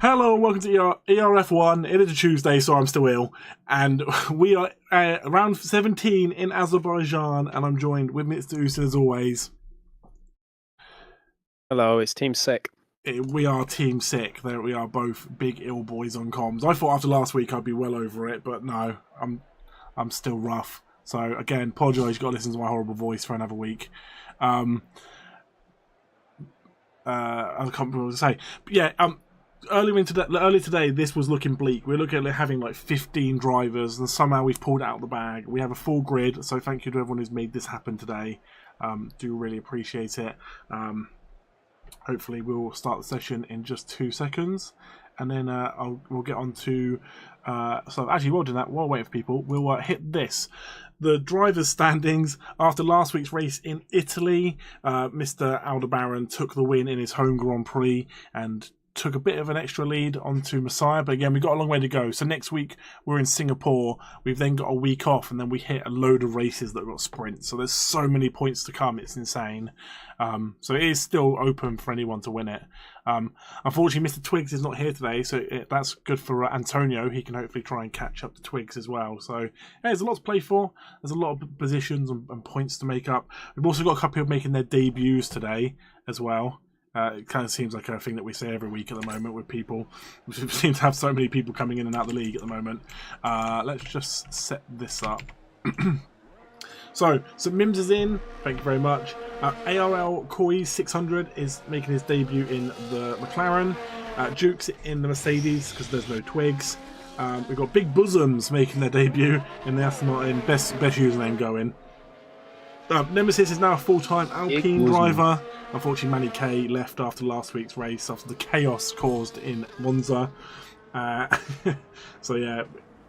Hello and welcome to ERF1. It is a Tuesday, so I'm still ill. And we are round 17 in Azerbaijan, and I'm joined with Mr. Usin as always. Hello, it's Team Sick. We are Team Sick. There we are, both big ill boys on comms. I thought after last week I'd be well over it, but no, I'm still rough. So again, apologise, you've got to listen to my horrible voice for another week. I can't remember what to say. But yeah, earlier today, this was looking bleak. We're looking at having like 15 drivers, and somehow we've pulled it out of the bag. We have a full grid, so thank you to everyone who's made this happen today. Do really appreciate it. Hopefully, we'll start the session in just 2 seconds, and then we'll get on to. So actually, while doing that, while waiting for people, we'll hit this. The drivers' standings after last week's race in Italy. Mr. Aldebaran took the win in his home Grand Prix and took a bit of an extra lead onto Messiah, but again, we've got a long way to go. So next week, we're in Singapore. We've then got a week off, and then we hit a load of races that have got sprints. So there's so many points to come. It's insane. So it is still open for anyone to win it. Unfortunately, Mr. Twigs is not here today, so that's good for Antonio. He can hopefully try and catch up to Twigs as well. So yeah, there's a lot to play for. There's a lot of positions and points to make up. We've also got a couple of people making their debuts today as well. It kind of seems like a thing that we say every week at the moment with people. We seem to have so many people coming in and out of the league at the moment. Let's just set this up. So Mims is in. Thank you very much. ARL Quali 600 is making his debut in the McLaren. Duke's in the Mercedes because there's no Twigs. We've got Big Bosoms making their debut in the Aston Martin. Best username going. Nemesis is now a full-time Alpine driver. Unfortunately, Manny K left after last week's race after the chaos caused in Monza. So yeah,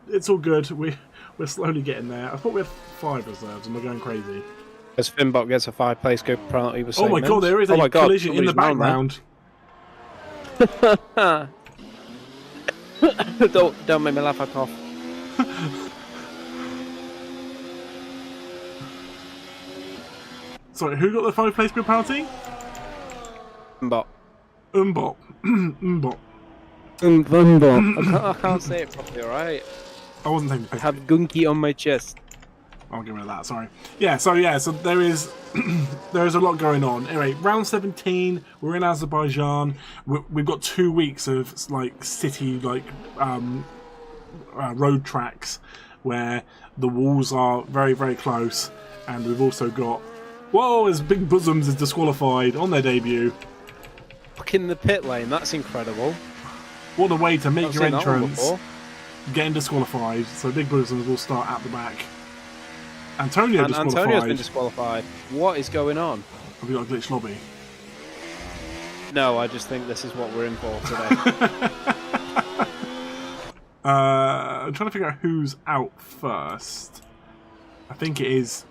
it's all good. We're slowly getting there. I thought we had 5 reserves, and we're going crazy. As Finbot gets a 5-place group penalty with oh my god, there is a collision in the background. Don't make me laugh at off. Sorry, who got the 5-place group penalty? Mbot. Mbot. Mbot. I can't say it properly, alright? I wasn't taking the piss. I have gunky on my chest. I'll get rid of that, sorry. Yeah, so there is there is a lot going on. Anyway, round 17, we're in Azerbaijan. We've got 2 weeks of like city road tracks where the walls are very, very close, and we've also got whoa, as Big Bosoms is disqualified on their debut. Fuck in the pit lane, that's incredible. What a way to make your entrance. Getting disqualified, so Big Bosoms will start at the back. Antonio's been disqualified. What is going on? Have we got a glitch lobby? No, I just think this is what we're in for today. I'm trying to figure out who's out first. I think it is.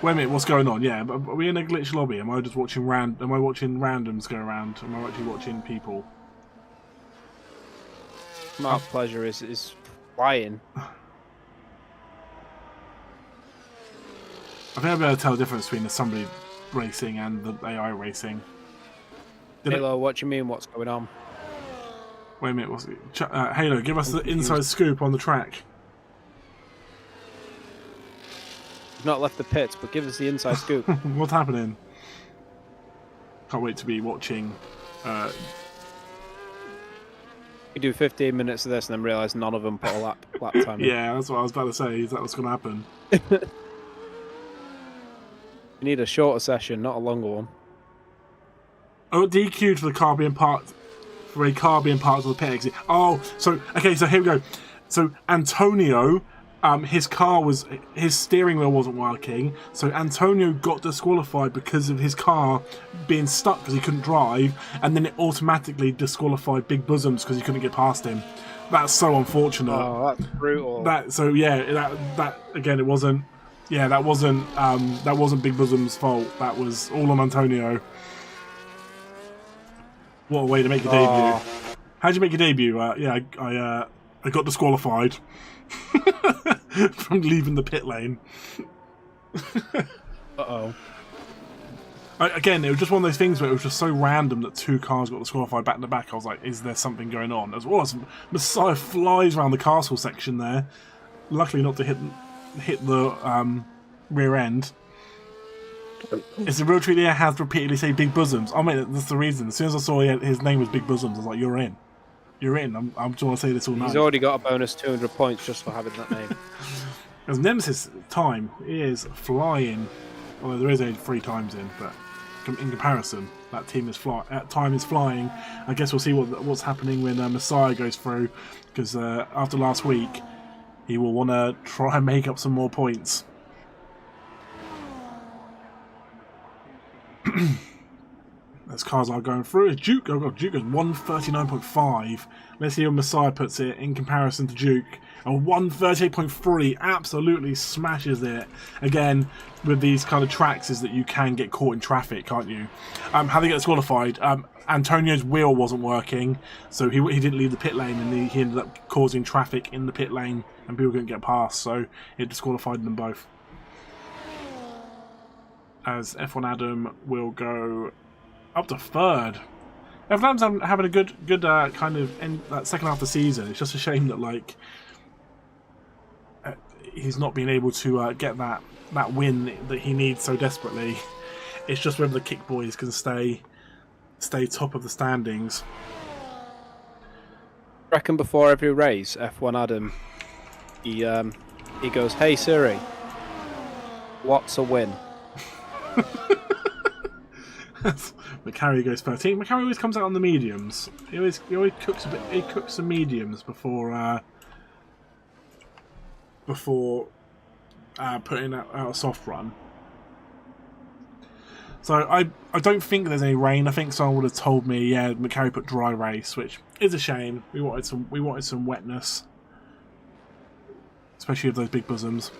Wait a minute, what's going on? Yeah, but are we in a glitch lobby? Am I just watching Am I watching randoms go around? Am I actually watching people? My pleasure is flying. I think I'll be able to tell the difference between the somebody racing and the AI racing. Halo, what do you mean? What's going on? Wait a minute, what's it? Halo, give us the inside scoop on the track. Not left the pits, but give us the inside scoop. What's happening? Can't wait to be watching. We do 15 minutes of this and then realise none of them put a lap time in. Yeah, that's what I was about to say. Is that what's going to happen? You need a shorter session, not a longer one. Oh, DQ'd for the car being parked. For a car being parked on the pit exit. Oh, so okay, so here we go. So Antonio. His steering wheel wasn't working, so Antonio got disqualified because of his car being stuck because he couldn't drive, and then it automatically disqualified Big Bosoms because he couldn't get past him. That's so unfortunate. Oh, that's brutal. That again, it wasn't. Yeah, that wasn't Big Bosoms' fault. That was all on Antonio. What a way to make your debut! How'd you make your debut? I got disqualified. From leaving the pit lane. Uh-oh. Again, it was just one of those things where it was just so random that 2 cars got disqualified back to back. I was like, is there something going on? As well as Messiah flies around the castle section there. Luckily not to hit the rear end. It's a real treat that has repeatedly say Big Bosoms. I mean, that's the reason. As soon as I saw his name was Big Bosoms, I was like, you're in. You're in. I'm just want to say this all night. He's already got a bonus 200 points just for having that name. As Nemesis time is flying. Although there is only 3 times in, but in comparison, that time is flying. I guess we'll see what's happening when Messiah goes through, because after last week, he will want to try and make up some more points. As cars are going through, is Duke. Oh god, Duke is 139.5. Let's see how Messiah puts it in comparison to Duke. A 138.3 absolutely smashes it. Again, with these kind of tracks, is that you can get caught in traffic, can't you? How they get disqualified? Antonio's wheel wasn't working, so he didn't leave the pit lane, and he ended up causing traffic in the pit lane, and people couldn't get past, so it disqualified them both. As F1 Adam will go up to 3rd. F1 Adam's having a good kind of that second half of the season. It's just a shame that he's not been able to get that win that he needs so desperately. It's just whether the Kick Boys can stay top of the standings. I reckon before every race, F1 Adam, he goes, "Hey Siri, what's a win?" McCarry goes 13. McCarry always comes out on the mediums. He always cooks a bit. He cooks some mediums before putting out a soft run. So I don't think there's any rain. I think someone would have told me, yeah, McCarry put dry race, which is a shame. We wanted some wetness, especially with those Big Bosoms.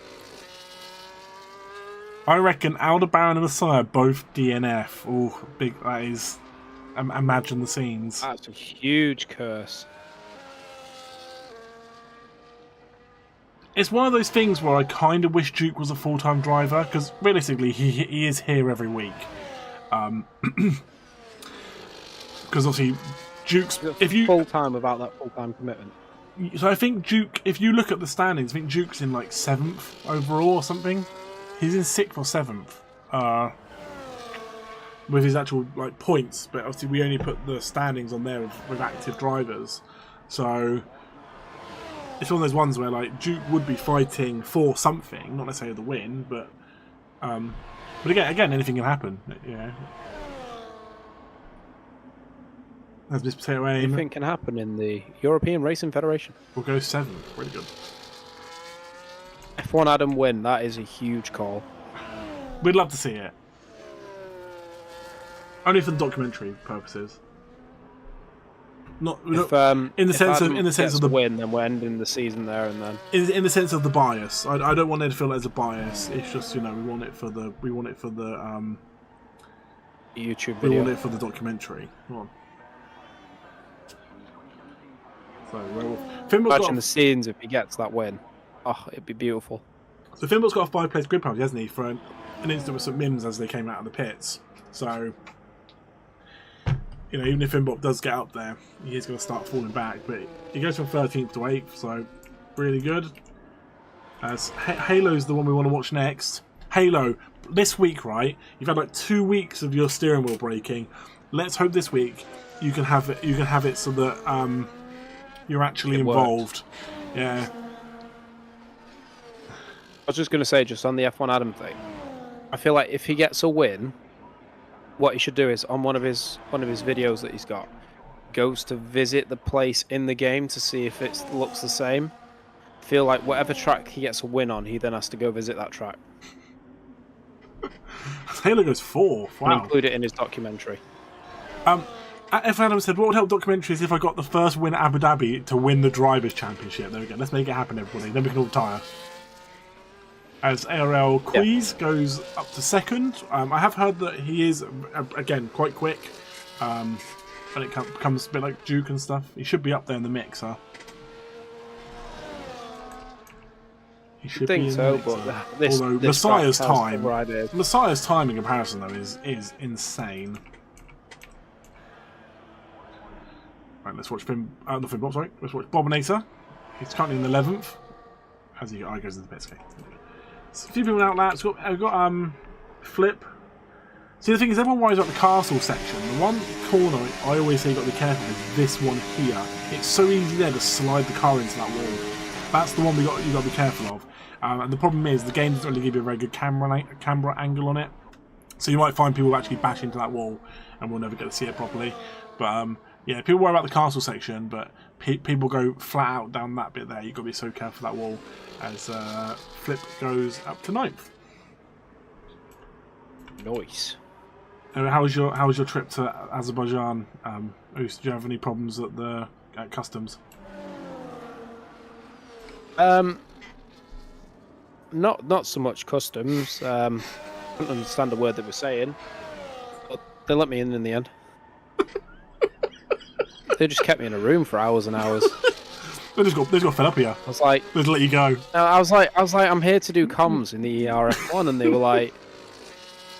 I reckon Aldebaran and Messiah both DNF. Oh, big! That is. Imagine the scenes. That's a huge curse. It's one of those things where I kind of wish Duke was a full-time driver, because realistically he is here every week. Because obviously Duke's full-time without that full-time commitment. So I think Duke, if you look at the standings, I think Duke's in like 7th overall or something. He's in 6th or 7th with his actual points, but obviously we only put the standings on there with active drivers. So it's one of those ones where Duke would be fighting for something, not necessarily the win, but again, anything can happen. Yeah. As Miss Potato Aim, anything can happen in the European Racing Federation. We'll go 7th. Really good. F1 Adam win. That is a huge call. We'd love to see it. Only for the documentary purposes. Not in the sense of the win, then we're ending the season there and then. In the sense of the bias, I don't want it to feel as a bias. It's just we want it for the YouTube video. We want it for the documentary. Come on. So imagine the scenes if he gets that win. Oh, it'd be beautiful. So Fimbul's got a 5-place grid penalty, hasn't he, for an incident with St Mims as they came out of the pits. So, even if Fimbul does get up there, he is going to start falling back. But he goes from 13th to 8th, so really good. As Halo's the one we want to watch next. Halo, this week, right? You've had 2 weeks of your steering wheel braking. Let's hope this week you can have it so that you're actually involved. Yeah. I was just going to say, just on the F1 Adam thing, I feel like if he gets a win, what he should do is on one of his videos that he's got, goes to visit the place in the game to see if it looks the same. I feel like whatever track he gets a win on, he then has to go visit that track. Taylor goes 4th. Wow. And include it in his documentary. F1 Adam said, what would help documentaries if I got the first win at Abu Dhabi to win the Drivers' Championship? There we go. Let's make it happen, everybody. Then we can all retire. As ARL Quiz goes up to 2nd. I have heard that he is, again, quite quick. When it comes a bit like Duke and stuff. He should be up there in the mix, huh? He should think be in so, the but mixer. this Although this Messiah's track has time, other ideas. Messiah's time in comparison though is insane. Right, let's watch not Finbot, sorry. Let's watch Bobinator. He's currently in 11th. As he goes into the pits. Okay. So a few people out laps. I've got Flip. See, the thing is, everyone worries about the castle section. The one corner I always say you've got to be careful is this one here. It's so easy there to slide the car into that wall. That's the one you've got to be careful of. And the problem is, the game doesn't really give you a very good camera angle on it. So you might find people actually bash into that wall and we'll never get to see it properly. But yeah, people worry about the castle section, but people go flat out down that bit there. You've got to be so careful of that wall as Flip goes up to 9th. Nice. How was your trip to Azerbaijan? Did you have any problems at customs? Not so much customs. I couldn't understand the word they were saying, but they let me in the end. They just kept me in a room for hours and hours. They just got fed up here. I was like, they just let you go. I was like, I'm here to do comms in the ERF1, and they were like,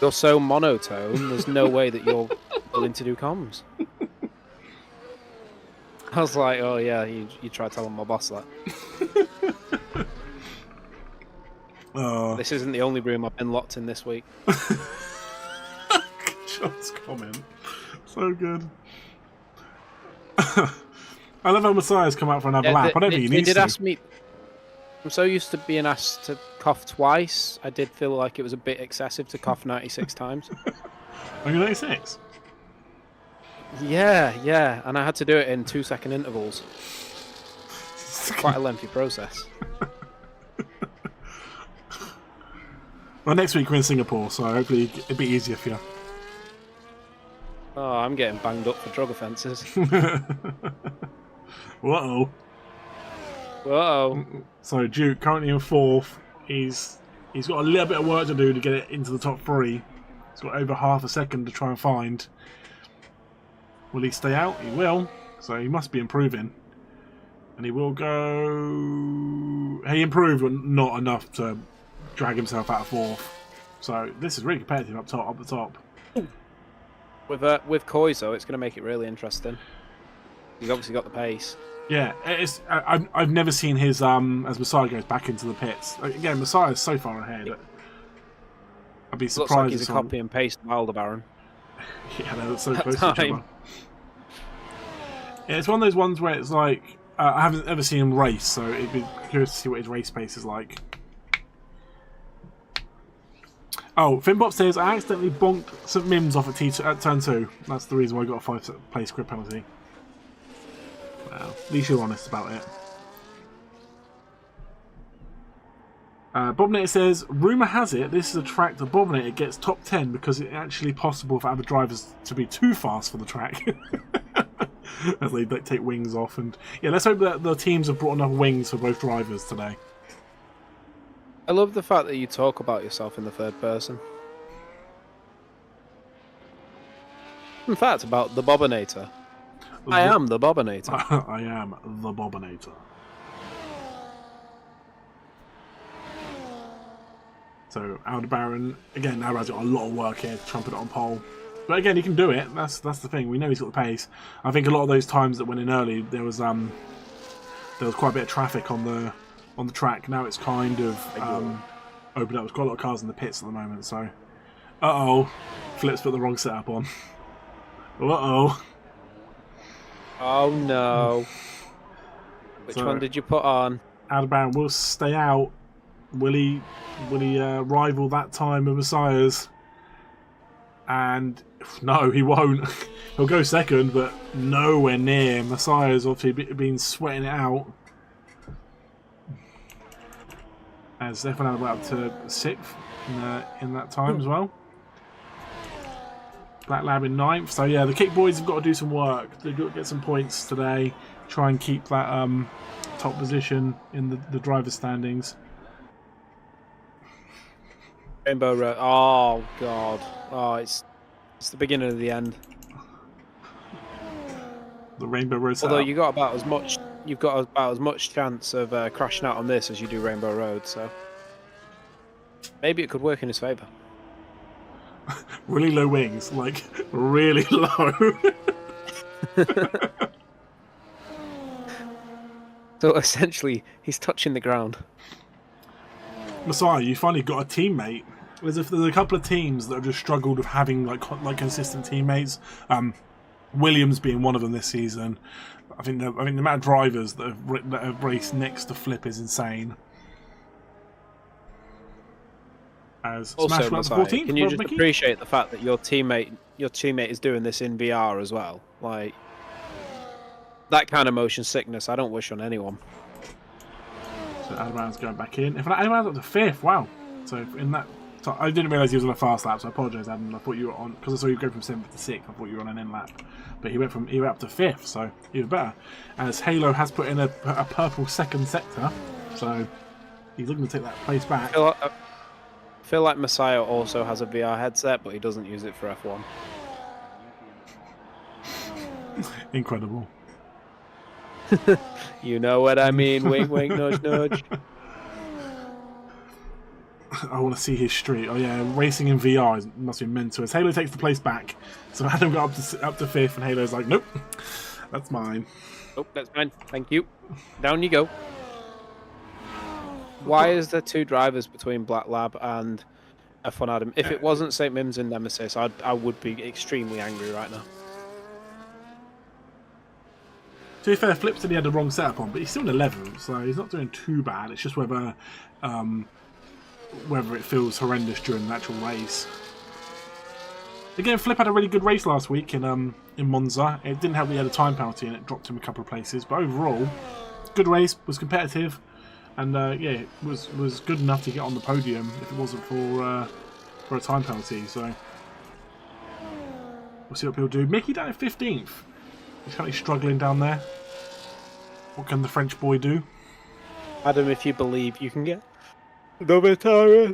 you're so monotone. There's no way that you're willing to do comms. I was like, oh yeah, you try telling my boss that. This isn't the only room I've been locked in this week. John's comment. So good. I love how Messiah's come out for another lap. I don't think he needs to. They did ask me. I'm so used to being asked to cough twice. I did feel like it was a bit excessive to cough 96 times. Are you 96? Yeah, and I had to do it in 2-second intervals. Quite a lengthy process. Well, next week we're in Singapore, so hopefully it'll be easier for you. Oh, I'm getting banged up for drug offences. Whoa. Whoa. So Duke currently in 4th. He's got a little bit of work to do to get it into the top 3. He's got over half a second to try and find. Will he stay out? He will. So he must be improving. And he will go... He improved, but not enough to drag himself out of 4th. So this is really competitive up the top. With Koizo, it's going to make it really interesting. He's obviously got the pace. Yeah, I've never seen his as Messiah goes back into the pits. Again, Messiah is so far ahead. I'd be surprised. Looks like he's a copy and paste of Aldebaran. Yeah, they're so close to each other. Yeah, it's one of those ones where it's like I haven't ever seen him race, so it'd be curious to see what his race pace is like. Oh, Finbot says I accidentally bonked St Mims off at turn 2. That's the reason why I got a 5-place grid penalty. Well, at least you're honest about it. Bobinator says, rumour has it this is a track that Bobinator gets top 10 because it's actually possible for other drivers to be too fast for the track. As they take wings off. And yeah, let's hope that the teams have brought enough wings for both drivers today. I love the fact that you talk about yourself in the third person. In fact, about the Bobinator. I am the Bobinator. I am the Bobinator. So Aldebaran, again, now has got a lot of work here to try and put it on pole. But again, he can do it. That's the thing. We know he's got the pace. I think a lot of those times that went in early, there was quite a bit of traffic on the track. Now it's kind of opened up. There's quite a lot of cars in the pits at the moment. So, Flip's put the wrong setup on. Oh no! Which one did you put on? Aldebaran will stay out. Will he rival that time of Messiah's? And no, he won't. He'll go second, but nowhere near. Messiah's obviously been sweating it out. As F1 went up to 6th in that time as well. Black Lab in 9th. So yeah, the Kick Boys have got to do some work. They've got to get some points today. Try and keep that top position in the driver's standings. Rainbow Road. Oh god. Oh, it's the beginning of the end. The Rainbow Road setup. Although you've got about as much chance of crashing out on this as you do Rainbow Road, so maybe it could work in his favour. Really low wings, like really low. So essentially, he's touching the ground. Messiah, you finally got a teammate. There's a couple of teams that have just struggled with having like consistent teammates. Williams being one of them this season. I think the amount of drivers that have raced next to Flip is insane. As Also, Messiah, 14th, can you just appreciate the fact that your teammate is doing this in VR as well? Like that kind of motion sickness, I don't wish on anyone. So Azerbaijan's going back in. In fact, Azerbaijan's up to 5th. Wow. So in that, so I didn't realise he was on a fast lap. So I apologise, Adam. I thought you were on because I saw you go from 7th to 6th. I thought you were on an end lap, but he went up to 5th. So even better. As Halo has put in a purple second sector, so he's looking to take that place back. I feel like Messiah also has a VR headset, but he doesn't use it for F1. Incredible. You know what I mean? Wink, wink, nudge, nudge. I want to see his street. Oh yeah, racing in VR must be mental. As Halo takes the place back, so Adam got up to 5th, and Halo's like, nope, that's mine. Nope, that's mine. Thank you. Down you go. Why is there 2 drivers between Black Lab and F1 Adam? If it wasn't St. Mims and Nemesis, I would be extremely angry right now. To be fair, Flip said he had the wrong setup on, but he's still in 11th, so he's not doing too bad. It's just whether it feels horrendous during the actual race. Again, Flip had a really good race last week in Monza. It didn't help that he had a time penalty and it dropped him a couple of places, but overall, good race, was competitive, and yeah, it was good enough to get on the podium if it wasn't for a time penalty. So we'll see what people do. Mickey down at 15th. He's currently struggling down there. What can the French boy do? Adam, if you believe you can get the Vitara.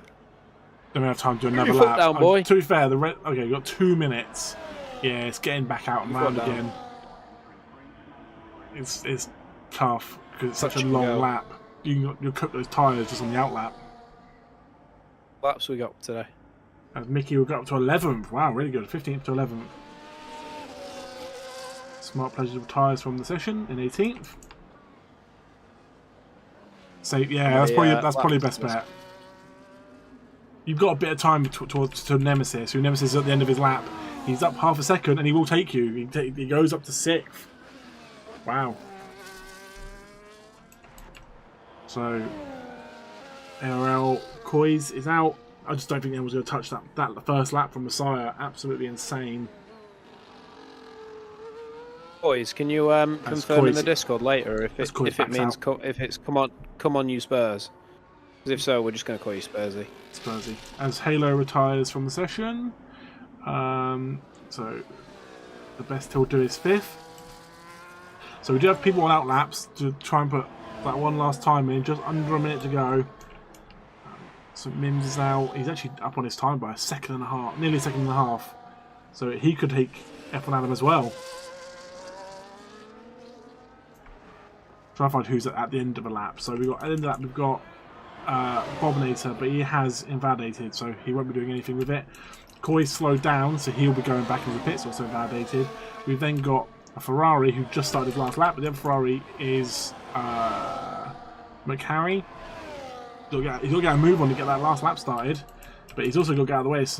Don't have time to do another Put your lap. foot down, boy. To be fair, okay, you got 2 minutes. Yeah, it's getting back out and round again. It's tough because it's such a long lap. You'll cook those tyres just on the outlap. Laps we got today. As Mickey will go up to 11th. Wow, really good. 15th to 11th. Smart Pleasure retires from the session in 18th. So yeah, that's probably the best bet. You've got a bit of time to Nemesis, who Nemesis is at the end of his lap. He's up half a second and he will take you. He goes up to 6th. Wow. So ARL Coys is out. I just don't think anyone's going to touch that first lap from Messiah. Absolutely insane. Boys, can you confirm in the Discord later if it means if it's come on you Spurs? Because if so, we're just going to call you Spursy. Spursy. As Halo retires from the session, so the best he'll do is 5th. So we do have people on outlaps to try and put that one last time in, just under a minute to go. So Mims is now, he's actually up on his time by nearly a second and a half. So he could take F1 Adam as well. Try to find who's at the end of a lap. So at the end of the lap we've got Bobinator, but he has invalidated, so he won't be doing anything with it. Coy's slowed down, so he'll be going back into the pits, also invalidated. We've then got a Ferrari who just started his last lap, but the other Ferrari is McHarry. He's got to get a move on to get that last lap started, but he's also got to get out of the way. It's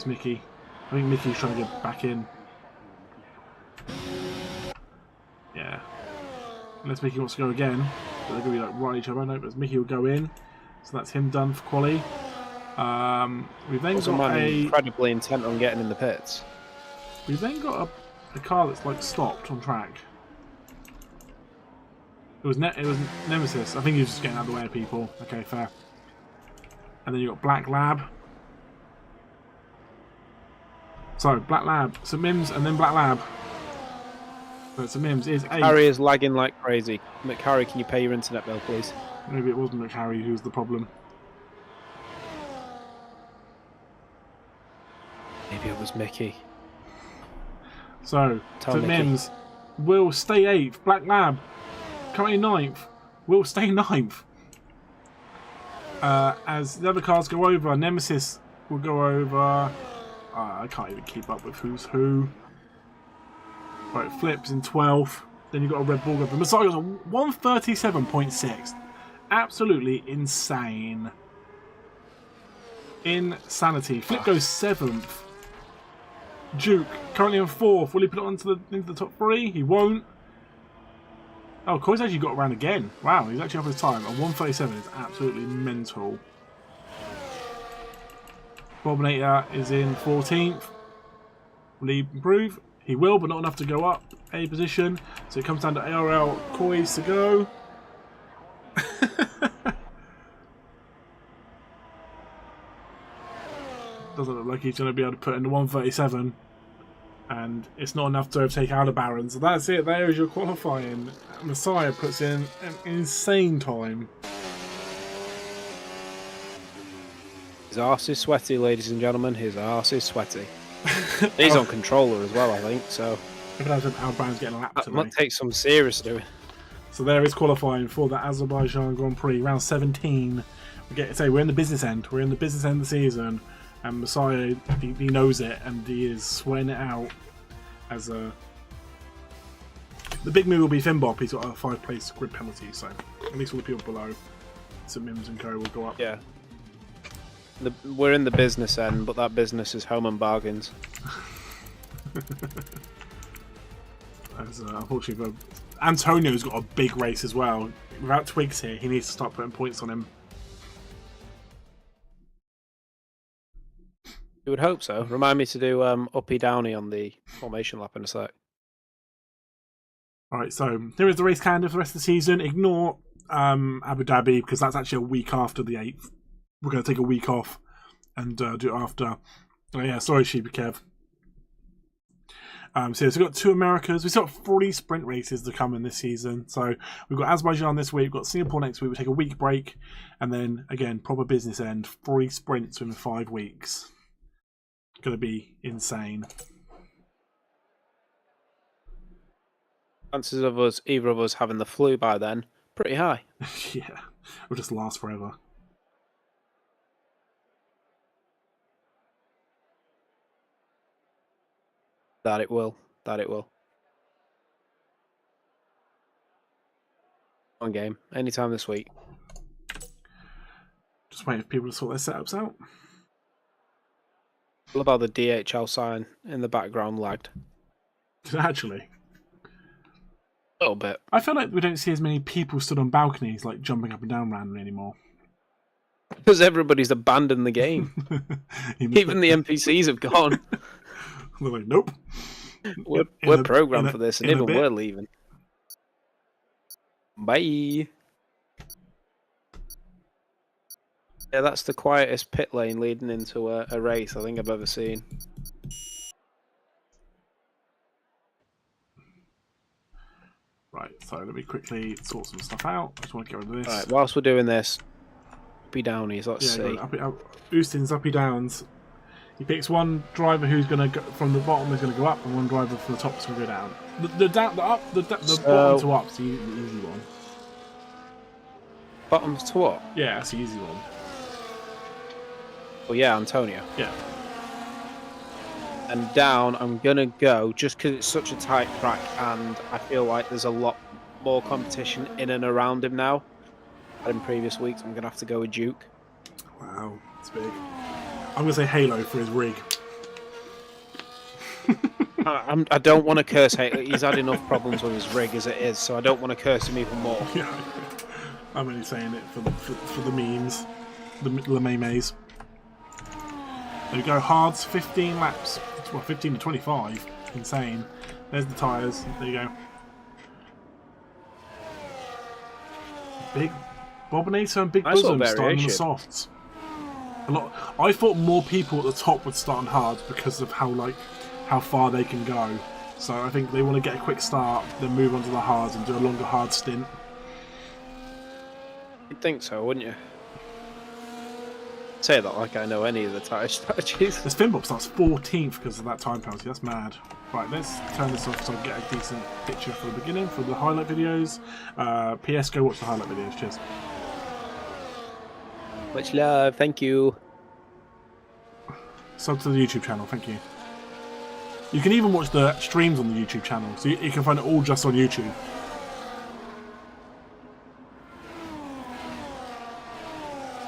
Mickey. I think Mickey's trying to get back in. Yeah. Unless Mickey wants to go again. But they're going to be like right each other. No, but Mickey will go in. So that's him done for Quali. We've then got incredibly intent on getting in the pits. We've then got a car that's like stopped on track. It was Nemesis. I think he was just getting out of the way of people. Okay, fair. And then you got Black Lab. So Black Lab, so Mims, and then Black Lab. So Mims is 8. Harry is lagging like crazy. McHarry, can you pay your internet bill, please? Maybe it wasn't McHarry who was the problem. Maybe it was Mickey. So Mims Will stay 8th. Black Lab currently 9th. Will stay 9th. As the other cars go over, Nemesis will go over. I can't even keep up with who's who. Right, Flips in 12th. Then you've got a Red Bull over. Messiah's on 137.6. Absolutely insane. Insanity. Flip goes 7th. Duke currently in 4th. Will he put it into the top 3? He won't. Oh, Coy's actually got around again. Wow, he's actually off his time. And 137 is absolutely mental. Bobinator is in 14th. Will he improve? He will, but not enough to go up a position. So it comes down to ARL Coys to go. Doesn't look like he's going to be able to put in the 137. And it's not enough to overtake Aldebaran. So that's it. There is your qualifying. Messiah puts in an insane time. His arse is sweaty, ladies and gentlemen. His arse is sweaty. He's on controller as well, I think. So Aldebaran's getting lapped today. That might take some serious doing. So there is qualifying for the Azerbaijan Grand Prix, round 17. We're in the business end. We're in the business end of the season. And Messiah, he knows it, and he is sweating it out. As the big move will be Finbop. He's got a 5-place grid penalty, so at least all the people below, St Mims and Co, will go up. Yeah. We're in the business end, but that business is home and bargains. Unfortunately, Antonio's got a big race as well. Without Twigs here, he needs to start putting points on him. You would hope so. Remind me to do uppy downy on the formation lap in a sec. Alright, so there is the race calendar for the rest of the season. Ignore Abu Dhabi because that's actually a week after the 8th. We're going to take a week off and do it after. Oh yeah, sorry Sheepy Kev. So we've got 2 Americas. We've got 3 sprint races to come in this season. So we've got Azerbaijan this week, we've got Singapore next week. We'll take a week break and then again, proper business end. 3 sprints within 5 weeks. Going to be insane. Chances of either of us having the flu by then, pretty high. Yeah, it'll just last forever. That it will. That it will. One game, anytime this week. Just waiting for people to sort their setups out. What about the DHL sign in the background lagged? Actually. A little bit. I feel like we don't see as many people stood on balconies, like jumping up and down randomly anymore. Because everybody's abandoned the game. Even the NPCs have gone. They're like, nope. We're programmed for this, and even we're leaving. Bye. Yeah, that's the quietest pit lane leading into a race I think I've ever seen. Right, so let me quickly sort some stuff out. I just want to get rid of this. Alright, whilst we're doing this, uppy downies, let's see. Ustin's uppy downs. He picks one driver who's going to go from the bottom is going to go up, and one driver from the top is going to go down. The bottom to up's the easy one. Bottoms to what? Yeah, that's the easy one. Well, yeah, Antonio. Yeah. And down, I'm going to go, just because it's such a tight track, and I feel like there's a lot more competition in and around him now. In previous weeks, I'm going to have to go with Duke. Wow, that's big. I'm going to say Halo for his rig. I don't want to curse Halo. He's had enough problems with his rig as it is, so I don't want to curse him even more. Yeah, I'm only saying it for the memes, the memes. There we go, hards, 15 laps. Well, 15 to 25. Insane. There's the tyres. There you go. Big Bobinator and Big Bosom starting on the softs. I thought more people at the top would start on hards because of how far they can go. So I think they want to get a quick start, then move on to the hards and do a longer hard stint. You'd think so, wouldn't you? Say that like I know any of the tyre strategies. The spin box starts 14th because of that time penalty. That's mad. Right, let's turn this off so I get a decent picture for the beginning, for the highlight videos. PS, go watch the highlight videos. Cheers. Much love, thank you. Sub to the YouTube channel, thank you. You can even watch the streams on the YouTube channel, so you can find it all just on YouTube.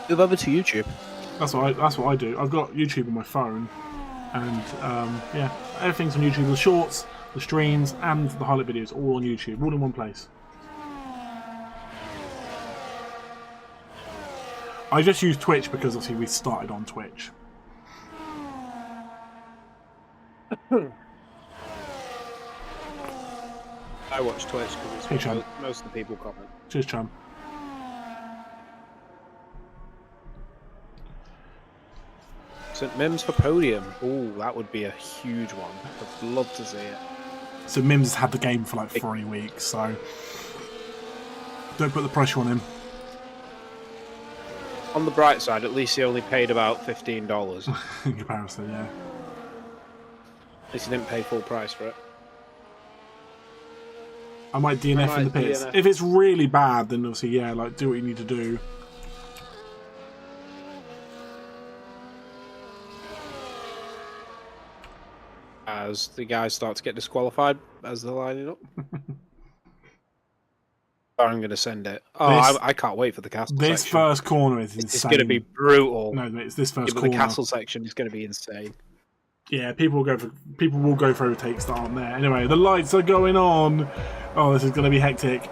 Move over to YouTube. That's what I do. I've got YouTube on my phone, and yeah, everything's on YouTube. The shorts, the streams, and the highlight videos all on YouTube, all in one place. I just use Twitch because obviously we started on Twitch. I watch Twitch because Hey, most of the people comment. Cheers, chum. St Mims for podium. Oh, that would be a huge one. I'd love to see it. So Mims has had the game for like 3 weeks, so don't put the pressure on him. On the bright side, at least he only paid about $15. In comparison, yeah. At least he didn't pay full price for it. I might DNF in the pits. DNF. If it's really bad, then obviously, yeah, like do what you need to do. As the guys start to get disqualified as they're lining up. I'm going to send it. Oh, I can't wait for the castle This section. first corner is insane. It's going to be brutal. No, mate, it's this first Yeah, but corner. the castle section is going to be insane. Yeah, people will go for overtakes that aren't there. Anyway, the lights are going on. Oh, this is going to be hectic.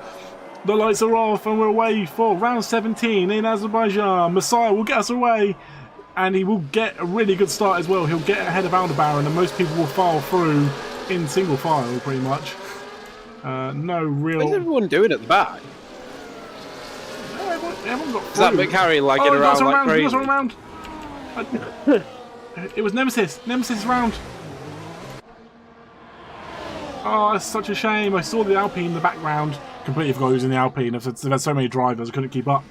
The lights are off and we're away for round 17 in Azerbaijan. Messiah will get us away. And he will get a really good start as well. He'll get ahead of Aldebaran and most people will file through in single file, pretty much. No real... What's everyone doing at the back? No, everyone got Is that through. McHarry lagging around like crazy? He around. It was Nemesis. Nemesis round. Oh, that's such a shame. I saw the Alpine in the background. Completely forgot he was in the Alpine. They've had so many drivers, I couldn't keep up.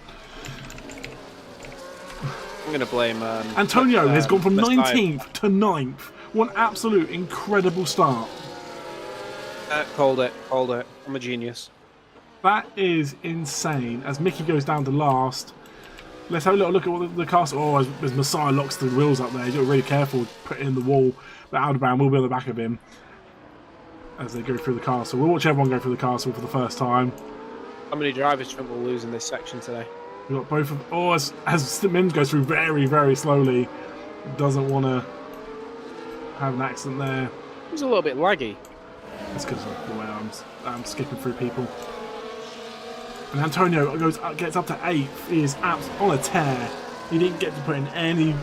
I'm going to blame... Antonio has gone from Messiah. 19th to 9th. What an absolute incredible start. Called it. I'm a genius. That is insane. As Mickey goes down to last. Let's have a little look at what the castle... Oh, as Messiah locks the wheels up there. He's got to be really careful to put it in the wall. But Aldebaran will be on the back of him as they go through the castle. We'll watch everyone go through the castle for the first time. How many drivers do you think will lose in this section today? We've got both of... Oh, as Mims goes through very, very slowly. Doesn't want to have an accident there. It was a little bit laggy. That's because of the way I'm skipping through people. And Antonio gets up to 8th. He is on a tear. He didn't get to put in any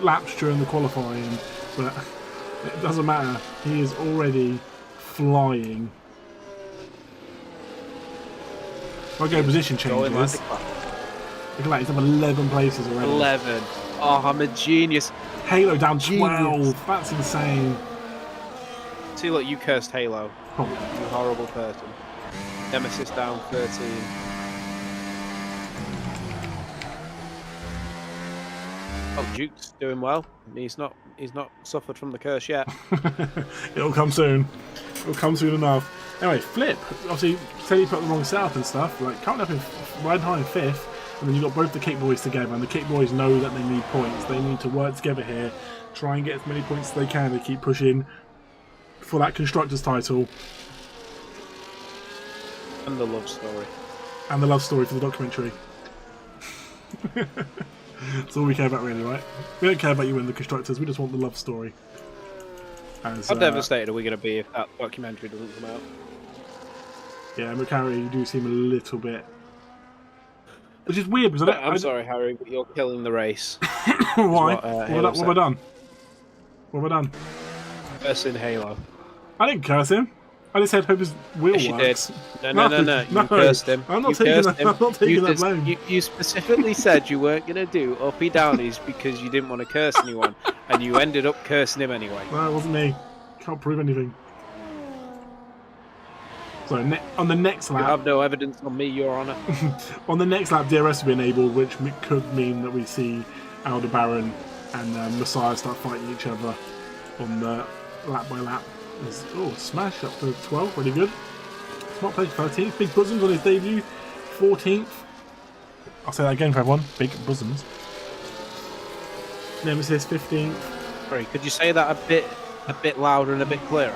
laps during the qualifying, but it doesn't matter. He is already flying. If I go position changes, look at that, he's up 11 places already. 11. Oh, I'm a genius. Halo down Genius. 12. That's insane. See, look, you cursed Halo. Oh, You horrible person. Nemesis down 13. Oh, Duke's doing well. He's not suffered from the curse yet. It'll come soon. It'll come soon enough. Anyway, Flip. Obviously, said he put the wrong setup and stuff. Like, coming up in right behind 5th, and then you've got both the Kick Boys together, and the Kick Boys know that they need points. They need to work together here, try and get as many points as they can to keep pushing for that Constructors title. And the love story. And the love story for the documentary. That's all we care about, really, right? We don't care about you winning the Constructors, we just want the love story. As, How devastated are we going to be if that documentary doesn't come out? Yeah, McHarry, you do seem a little bit... Which is weird, because I'm sorry, Harry, but you're killing the race. Why? What, What Halo have I done? What have I done? First in Halo. I didn't curse him. I just said hope his wheel Yes, you works. did. No. You cursed him. I'm not You taking cursed that. him. I'm not taking that blame. You specifically said you weren't going to do uppy downies because you didn't want to curse anyone, and you ended up cursing him anyway. No, it wasn't me. Can't prove anything. So on the next You lap, have no evidence on me, Your Honour. on the next lap, DRS will be enabled, which could mean that we see Aldebaran and Messiah start fighting each other on the lap by lap. Oh, smash up to 12, really good. Smart Pledge 13th, Big Bosoms on his debut, 14th. I'll say that again for everyone, Big Bosoms. Nemesis 15th. Sorry, could you say that a bit louder and a bit clearer?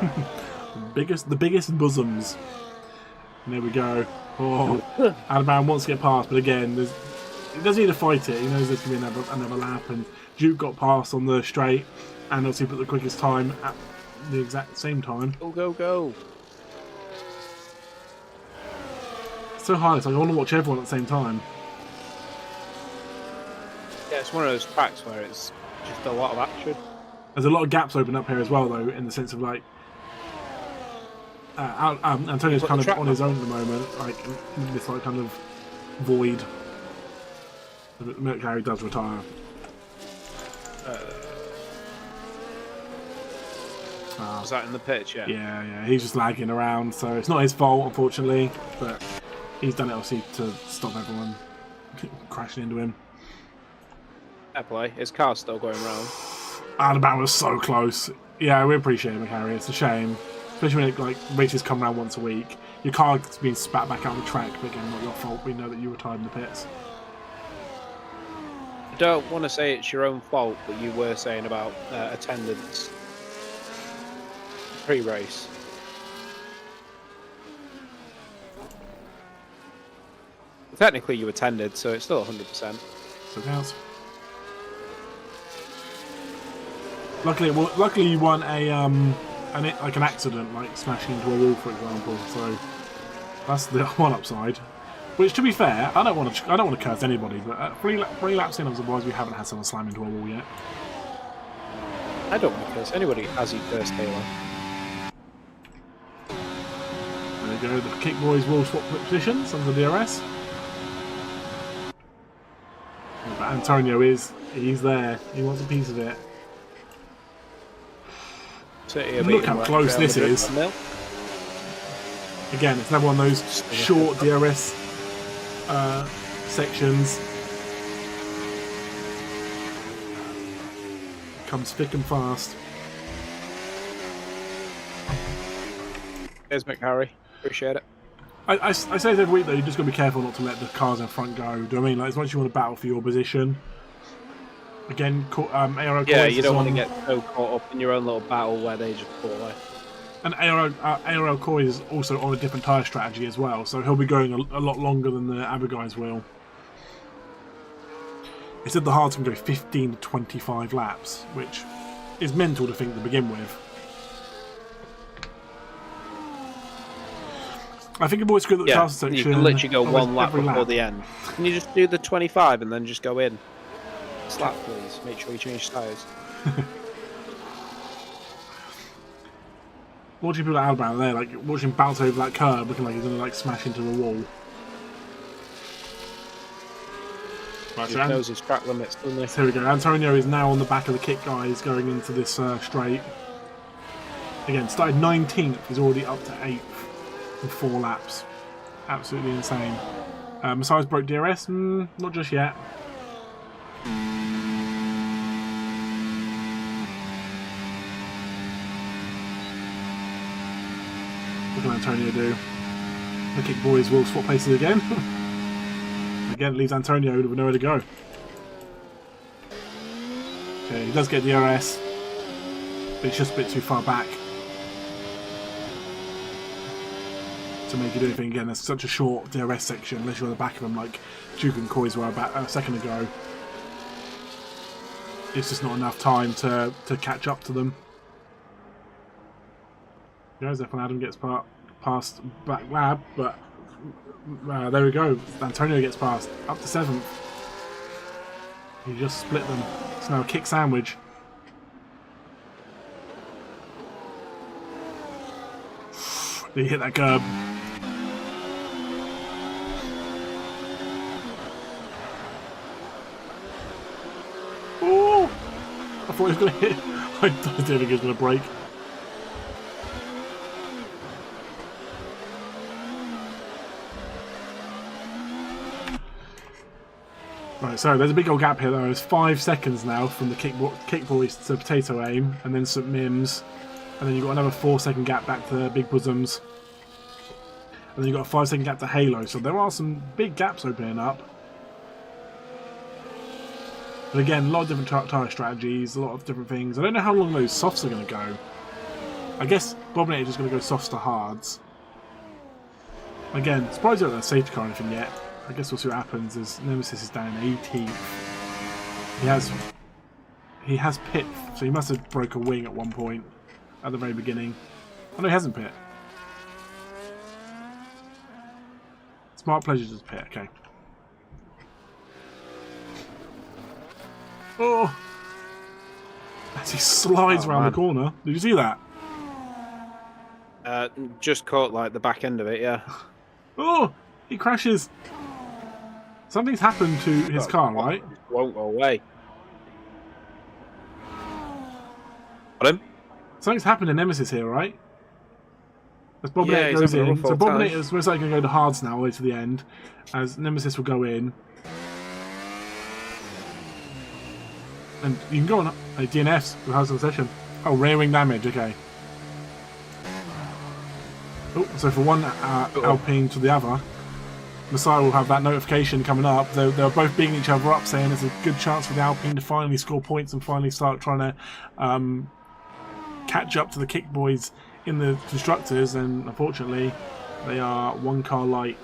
The biggest bosoms. And there we go. Oh, Aldebaran wants to get past, but again, he doesn't need to fight it. He knows there's going to be another lap, and Duke got past on the straight, and obviously put the quickest time at the exact same time. Go, go, go. It's so hard. It's like I want to watch everyone at the same time. Yeah, it's one of those tracks where it's just a lot of action. There's a lot of gaps open up here as well, though, in the sense of like Antonio's kind of on his own at the moment, like in this like kind of void. The Mercury does retire. Was that in the pitch? Yeah. Yeah. He's just lagging around, so it's not his fault, unfortunately. But he's done it obviously to stop everyone crashing into him. Fair play. His car's still going round. Aldebaran was so close. Yeah, we appreciate it, Mercury. It's a shame, especially when it, like races come around once a week. Your car's being spat back out on the track, but again, not your fault. We know that you retired in the pits. I don't want to say it's your own fault, but you were saying about attendance pre-race. Technically, you attended, so it's still 100%. So counts. Luckily, you won an accident, like smashing into a wall, for example. So that's the one upside. Which, to be fair, I don't want to curse anybody, but three laps in, I'm surprised we haven't had someone slam into a wall yet. I don't want to curse anybody as you curse Taylor. There we go. The Kick Boys will swap positions on the DRS. But Antonio he's there. He wants a piece of it. Look how close this is. Again, it's another one of those short DRS sections. Comes thick and fast. There's McHarry. Appreciate it. I say this every week though, you just got to be careful not to let the cars in front go. Do you know what I mean? Like, as much as you want to battle for your position. Again, ARO yeah, you don't want to get so caught up in your own little battle where they just fall away. And ARL Coy is also on a different tyre strategy as well, so he'll be going a lot longer than the other guys will. He said the hards can go 15 to 25 laps, which is mental to think to begin with. I think if we screw the task section, you can literally go one lap before the end. Can you just do the 25 and then just go in? Slap, please. Make sure you change tyres. Watching people at Aldebaran there, like watching him bounce over that curb, looking like he's gonna like smash into a wall. Right, He knows his track limits, doesn't he? So here we go. Antonio is now on the back of the Kick guys going into this straight. Again, started 19th. He's already up to 8th in 4 laps. Absolutely insane. Messiah's broke DRS? Not just yet. What can Antonio do? The Kick boys will swap places again. Again, leaves Antonio with nowhere to go. Okay, he does get DRS, but it's just a bit too far back to make you do anything. Again, there's such a short DRS section, unless you're on the back of them like Duke and Coys were about a second ago. It's just not enough time to catch up to them. There's F1 Adam gets past Black Lab, but there we go. Antonio gets past up to 7th. He just split them. It's now a Kick sandwich. Did he hit that curb? Oh! I thought he was going to hit. I didn't think he was going to break. Right, so there's a big old gap here though. It's 5 seconds now from the kick boys to potato aim, and then St Mims, and then you've got another 4-second gap back to Big Bosoms, and then you've got a 5-second gap to Halo. So there are some big gaps opening up. But again, a lot of different tyre strategies, a lot of different things. I don't know how long those softs are going to go. I guess Bobinator is just going to go softs to hards. Again, surprised you don't have a safety car or anything yet. I guess we'll see what happens as Nemesis is down 18th. He has pit, so he must have broke a wing at one point at the very beginning. Oh no, he hasn't pit. Smart Pleasure does pit, okay. Oh! As he slides around the corner. Did you see that? Just caught like the back end of it, yeah. Oh! He crashes! Something's happened to his car, right? Won't go away. Got him? Something's happened to Nemesis here, right? As Bobinator goes in. So Bobinator's most likely going to go to hards now, all the way to the end. As Nemesis will go in. And you can go on DNFs with House of Session. Oh, rear wing damage, okay. Oh, so for one Alpine to the other, Messiah will have that notification coming up. They're both beating each other up, saying there's a good chance for the Alpine to finally score points and finally start trying to catch up to the kick boys in the constructors. And unfortunately, they are one car lighter.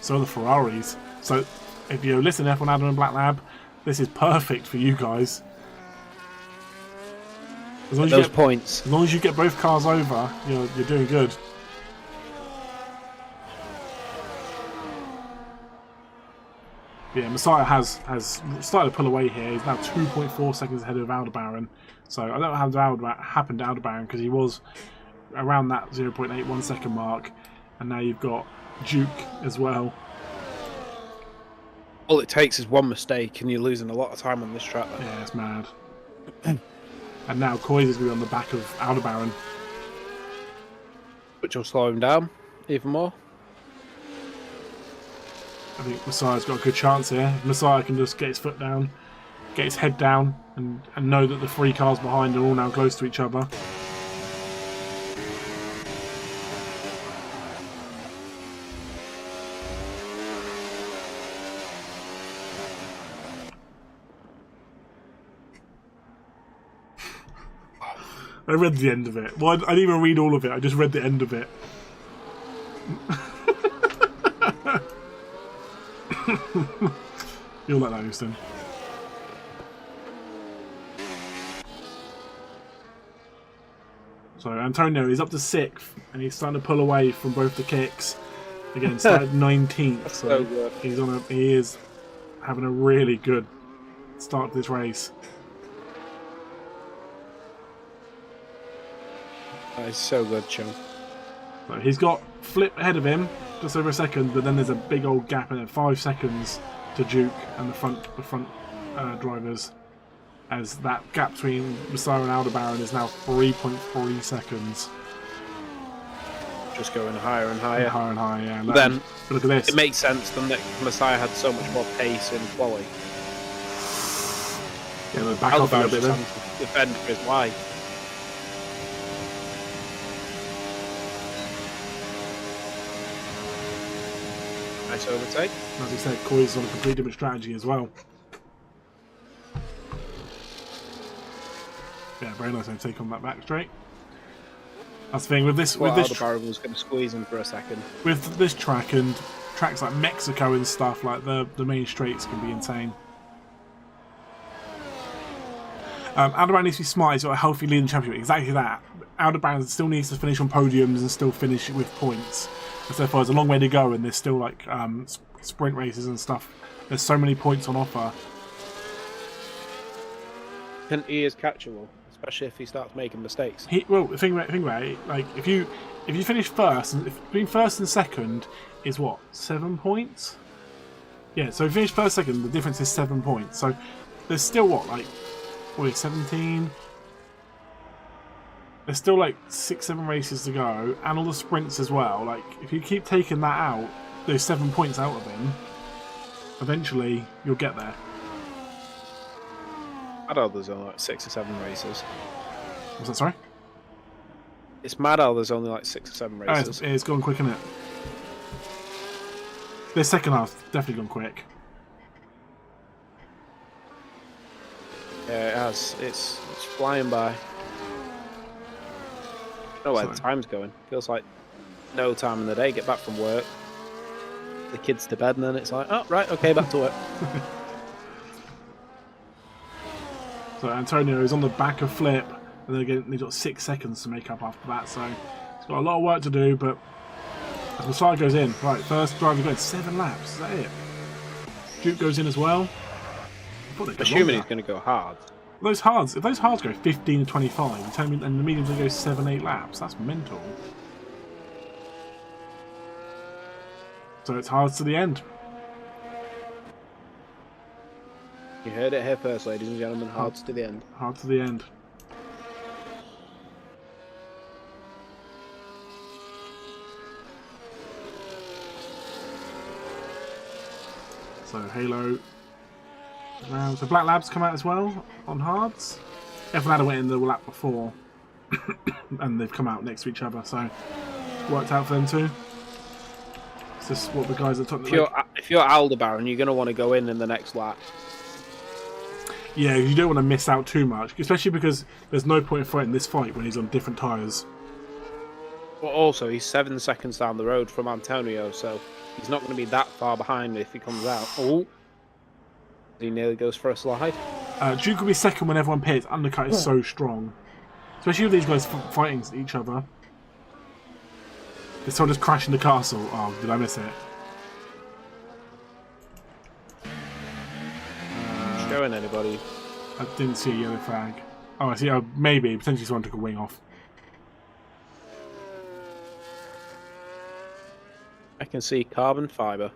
So are the Ferraris. So if you listen to F1 Adam and Black Lab, this is perfect for you guys. As long as points. As long as you get both cars over, you're doing good. Yeah, Messiah has started to pull away here. He's now 2.4 seconds ahead of Aldebaran. So I don't know how happened to Aldebaran because he was around that 0.81 second mark, and now you've got Duke as well. All it takes is one mistake and you're losing a lot of time on this track. Yeah, it's mad. And now Coys is going to be on the back of Aldebaran. Which will slow him down even more. I think Messiah's got a good chance here. If Messiah can just get his foot down, get his head down, and know that the 3 cars behind are all now close to each other. I read the end of it. Well, I didn't even read all of it. I just read the end of it. You'll like that, Houston. So Antonio is up to 6th, and he's starting to pull away from both the kicks. Again, started 19th, so he is having a really good start to this race. That is so good, Chum. So he's got Flip ahead of him, just over a second, but then there's a big old gap in it, 5 seconds to Duke and the front drivers, as that gap between Messiah and Aldebaran is now 3.3 seconds. Just going higher and higher. And higher and higher, yeah. But then, look at this. It makes sense, doesn't it? Messiah had so much more pace in Quali. Yeah, but back off a little bit then. Defend for his life. Nice overtake. As you said, Coy's on a completely different strategy as well. Yeah, very nice overtake on that back straight. That's the thing with this. Aldebaran was going to squeeze him for a second. With this track and tracks like Mexico and stuff, like the main straights can be insane. Aldebaran needs to be smart. He's got a healthy lead in the championship. Exactly that. Aldebaran still needs to finish on podiums and still finish with points. And so far, there's a long way to go, and there's still like sprint races and stuff. There's so many points on offer. And he is catchable, especially if he starts making mistakes. Think about it. Like if you finish first, and between first and second is what, 7 points? Yeah. So if you finish first, second, the difference is 7 points. So there's still what, like, 17. There's still like 6-7 races to go, and all the sprints as well. Like, if you keep taking that out, those 7 points out of him, Eventually, you'll get there. I know there's only like 6 or 7 races. What's that, sorry? It's mad how there's only like 6 or 7 races. It's gone quick, isn't it? The second half definitely gone quick. Yeah, it has. It's flying by. I don't know where the time's going. Feels like no time in the day. Get back from work, the kids to bed, and then it's like, oh, right, okay, back to work. So Antonio is on the back of Flip, and then again, he's got 6 seconds to make up after that, so he's got a lot of work to do, but as Messiah goes in, right, first driver going 7 laps, is that it? Duke goes in as well. Assuming he's going to go hard. If those hards go 15 to 25, you tell me, and the mediums will go 7-8 laps, that's mental. So it's hards to the end. You heard it here first, ladies and gentlemen. Hards to the end. Hard to the end. So Halo. So Black Labs come out as well on hards. F1 went in the lap before, and they've come out next to each other, so worked out for them too. It's just what the guys are talking about. If you're Aldebaran, you're going to want to go in the next lap. Yeah, you don't want to miss out too much, especially because there's no point in fighting this fight when he's on different tyres. But also, he's 7 seconds down the road from Antonio, so he's not going to be that far behind if he comes out. Oh, he nearly goes for a slide. Duke will be second when everyone pits. Undercut is so strong, especially with these guys fighting each other. This one just crashed in the castle. Oh, did I miss it? Showing anybody? I didn't see a yellow flag. Oh, I see. Maybe potentially someone took a wing off. I can see carbon fibre.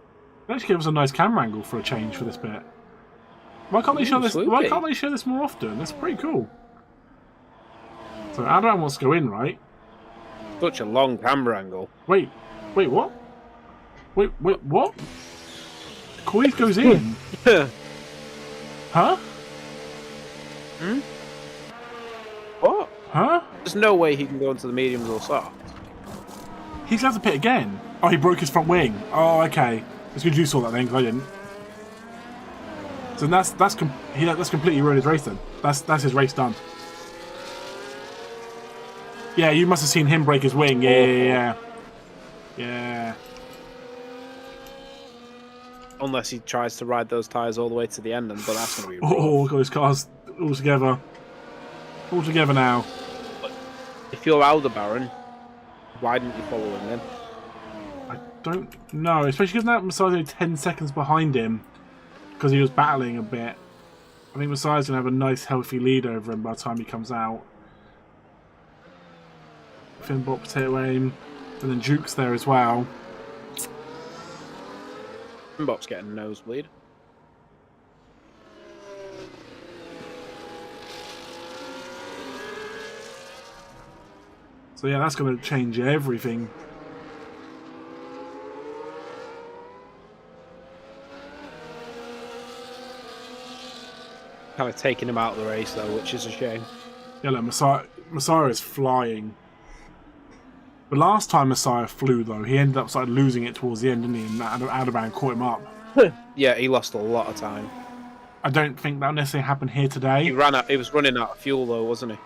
They actually give us a nice camera angle for a change for this bit. Why can't they show this? Why can't they show this more often? That's pretty cool. So Adam wants to go in, right? Such a long camera angle. Wait, what? Wait, what? Quali goes in. Huh? Hmm? What? Huh? There's no way he can go into the mediums or soft. He's going to have to pit again. Oh, he broke his front wing. Oh, okay. It's good you saw that then, because I didn't. So that's completely ruined his race then. That's his race done. Yeah, you must have seen him break his wing. Yeah. Unless he tries to ride those tyres all the way to the end, but that's going to be rough. Oh, got his cars all together. All together now. But if you're Aldebaran, why didn't you follow him then? I don't know, especially because now Messiah's only 10 seconds behind him because he was battling a bit. I think Messiah's going to have a nice healthy lead over him by the time he comes out. Finbot, Potato Aim, and then Duke's there as well. Finbot's getting a nosebleed. So yeah, that's going to change everything. Kind of taking him out of the race though, which is a shame. Yeah, look, Messiah is flying. The last time Messiah flew though, he ended up started losing it towards the end, didn't he? And Aldebaran caught him up. Yeah, he lost a lot of time. I don't think that necessarily happened here today. He was running out of fuel though, wasn't he?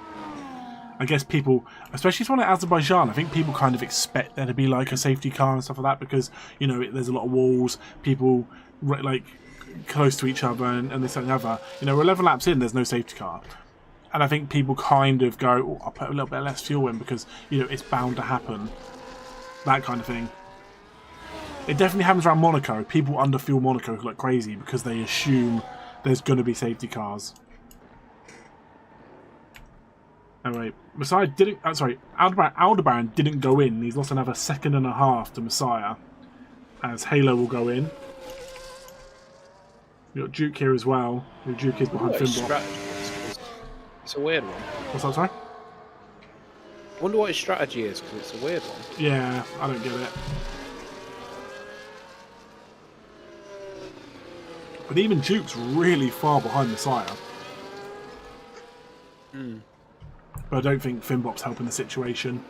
I guess people, especially someone like Azerbaijan, I think people kind of expect there to be like a safety car and stuff like that because, you know, there's a lot of walls, people like close to each other and this and the other. You know, we're 11 laps in, there's no safety car. And I think people kind of go, oh, I'll put a little bit less fuel in because, you know, it's bound to happen. That kind of thing. It definitely happens around Monaco. People underfuel Monaco like crazy because they assume there's going to be safety cars. Anyway, Messiah didn't. Aldebaran didn't go in. He's lost another 1.5 seconds to Messiah, as Halo will go in. We got Duke here as well. Duke is behind Finbot. It's a weird one. What's that, sorry? I wonder what his strategy is because it's a weird one. Yeah, I don't get it. But even Duke's really far behind Messiah. But I don't think Finbop's helping the situation.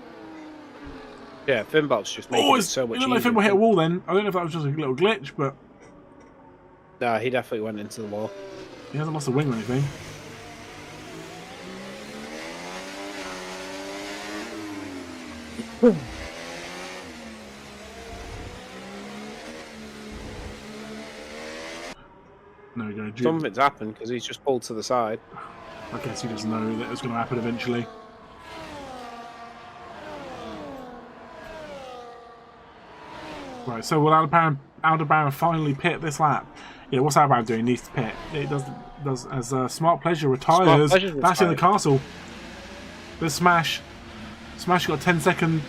Yeah, Finbop's just making it so much easier. It looked like Finbop hit a wall then. I don't know if that was just a little glitch, but... Nah, he definitely went into the wall. He hasn't lost a wing or anything. There we go. Duke. Something's happened because he's just pulled to the side. I guess he doesn't know that it's going to happen eventually. Right, so will Aldebaran finally pit this lap? Yeah, what's Aldebaran doing? He needs to pit. It does as Smart Pleasure retires. That's in the castle. There's Smash. Smash got a 10-second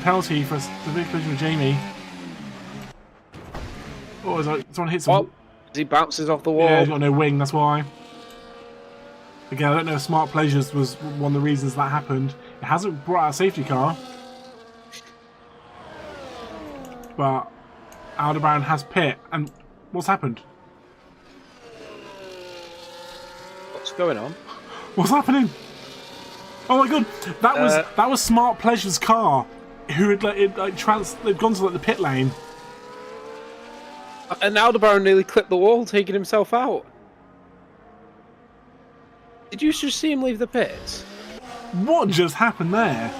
penalty for the big collision with Jamie. Oh, is like someone hits him? Oh, he bounces off the wall. Yeah, he's got no wing. That's why. Again, I don't know if Smart Pleasures was one of the reasons that happened. It hasn't brought out a safety car. But Aldebaran has pit. And what's happened? What's going on? What's happening? Oh my god! That was Smart Pleasure's car. Who had they'd gone to the pit lane. And Aldebaran nearly clipped the wall, taking himself out. Did you just see him leave the pits? What just happened there?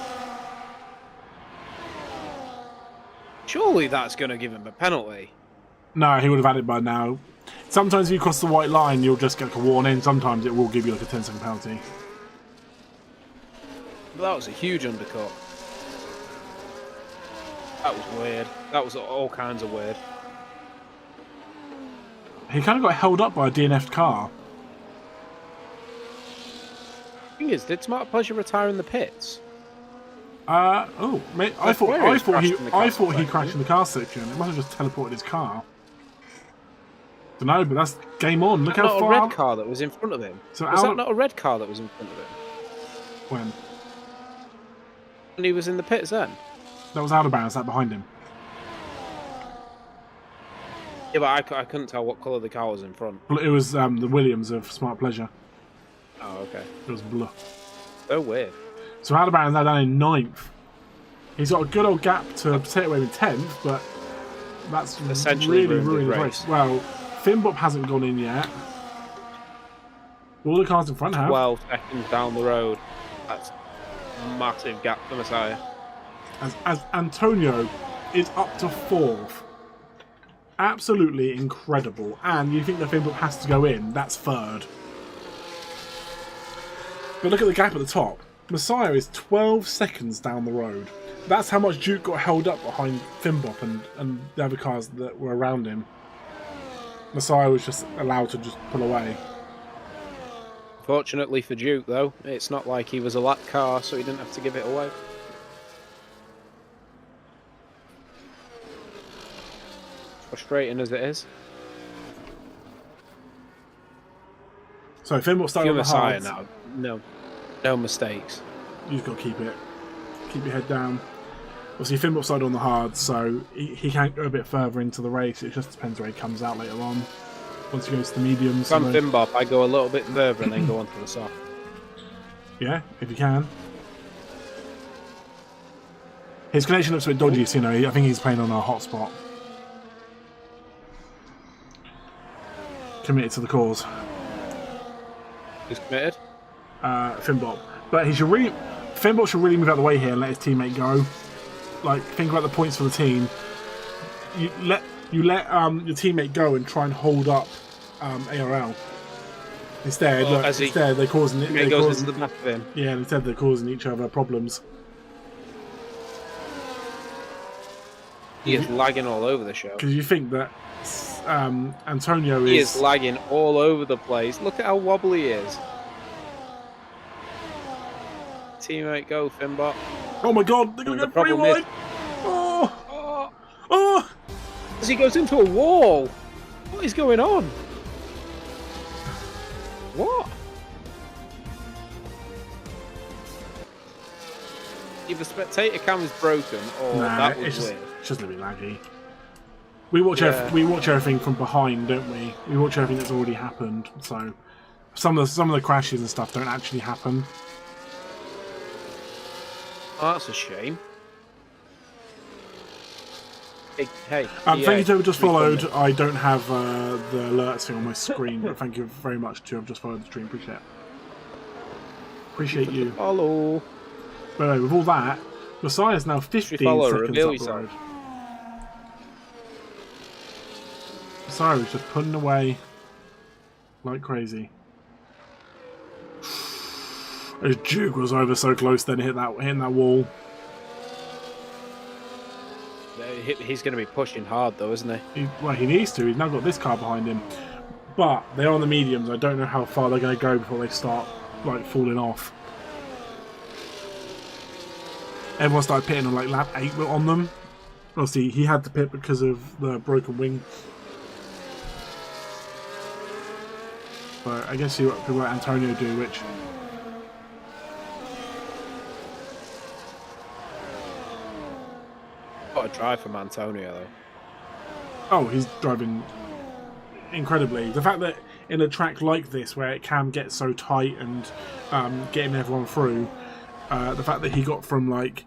Surely that's going to give him a penalty. No, he would have had it by now. Sometimes if you cross the white line, you'll just get a warning. Sometimes it will give you like a 10-second penalty. But that was a huge undercut. That was weird. That was all kinds of weird. He kind of got held up by a DNF'd car. Thing is, did Smart Pleasure retire in the pits? I thought he crashed in the car section. It must have just teleported his car. Don't know, but that's game on. Look how far. Not a red car that was in front of him. So was that not a red car that was in front of him? When he was in the pits then? That was Aldebaran sat behind him. Yeah, but I couldn't tell what colour the car was in front. It was the Williams of Smart Pleasure. Oh, okay. It was blue. So weird. So Aldebaran's now down in 9th. He's got a good old gap to take away in 10th, but that's essentially really ruining the race. Well, Finbop hasn't gone in yet. All the cars in front have. 12 seconds down the road. That's a massive gap for Messiah. As Antonio is up to 4th. Absolutely incredible. And you think the Finbop has to go in, that's 3rd. But look at the gap at the top. Messiah is 12 seconds down the road. That's how much Duke got held up behind Finbop and the other cars that were around him. Messiah was just allowed to just pull away. Fortunately for Duke, though, it's not like he was a lap car, so he didn't have to give it away. Frustrating as it is. So Finbop started on the Messiah hards. now. No mistakes. You just got to keep your head down. Obviously, Finbop started on the hard, so he can't go a bit further into the race. It just depends where he comes out later on. Once he goes to the mediums. If I'm Finbop, I go a little bit further and then go on to the soft. Yeah, if you can. His connection looks a bit dodgy, so I think he's playing on a hotspot. Committed to the cause. Who's committed? Finbop. But Finbop should really move out of the way here and let his teammate go. Like, think about the points for the team. You let your teammate go and try and hold up ARL. Instead, they're causing it. He goes into the back of him. Yeah, instead they're causing each other problems. He is lagging all over the show. Because you think that Antonio is... He is lagging all over the place. Look at how wobbly he is. Teammate, go, Finbop. Oh my god, they're going to get pretty wide! Oh! As he goes into a wall! What is going on? What? Either spectator cam is broken or that was weird. It's just a bit laggy. we watch everything from behind, don't we? We watch everything that's already happened. So some of the crashes and stuff don't actually happen. Oh, that's a shame. Hey, thank you to whoever just followed. I don't have the alerts thing on my screen, but thank you very much to have just followed the stream. Appreciate you. Follow. But anyway, with all that, Messiah's now 15 seconds up the road. Messiah was just putting away like crazy. His Duke was over so close then hitting that wall. He's going to be pushing hard though, isn't he? Well, he needs to. He's now got this car behind him. But they're on the mediums. I don't know how far they're going to go before they start like falling off. Everyone started pitting on like lap 8 on them. Obviously, he had to pit because of the broken wing. But I guess you could let Antonio do, which... What a drive from Antonio, though. Oh, he's driving incredibly. The fact that in a track like this, where it can get so tight and getting everyone through, the fact that he got from like,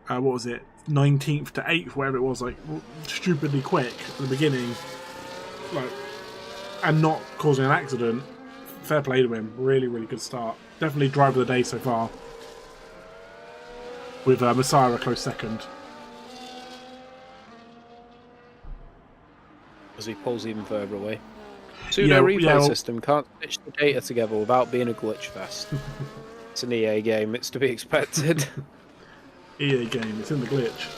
what was it, 19th to 8th, whatever it was, like stupidly quick at the beginning, like, and not causing an accident. Fair play to him. Really, really good start. Definitely driver of the day so far. With Messiah a close second. As he pulls even further away. Pseudo replay system can't stitch the data together without being a glitch fest. It's an EA game, it's to be expected. EA game, it's in the glitch.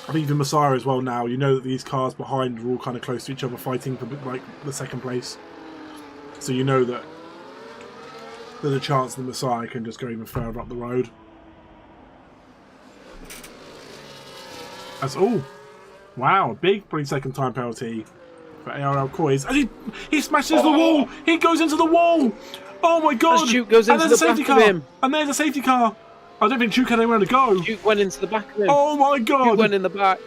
I think even Messiah as well now, you know that these cars behind are all kind of close to each other fighting for like the second place. So you know that there's a chance that Messiah can just go even further up the road. That's all. Wow, big 3-second time penalty for ARL Coys. And he smashes the wall! He goes into the wall! Oh my god! As Duke goes into the safety back car! of him. And there's a safety car! I don't think Duke had anywhere to go. Duke went into the back of him. Oh my god! Duke went in the back.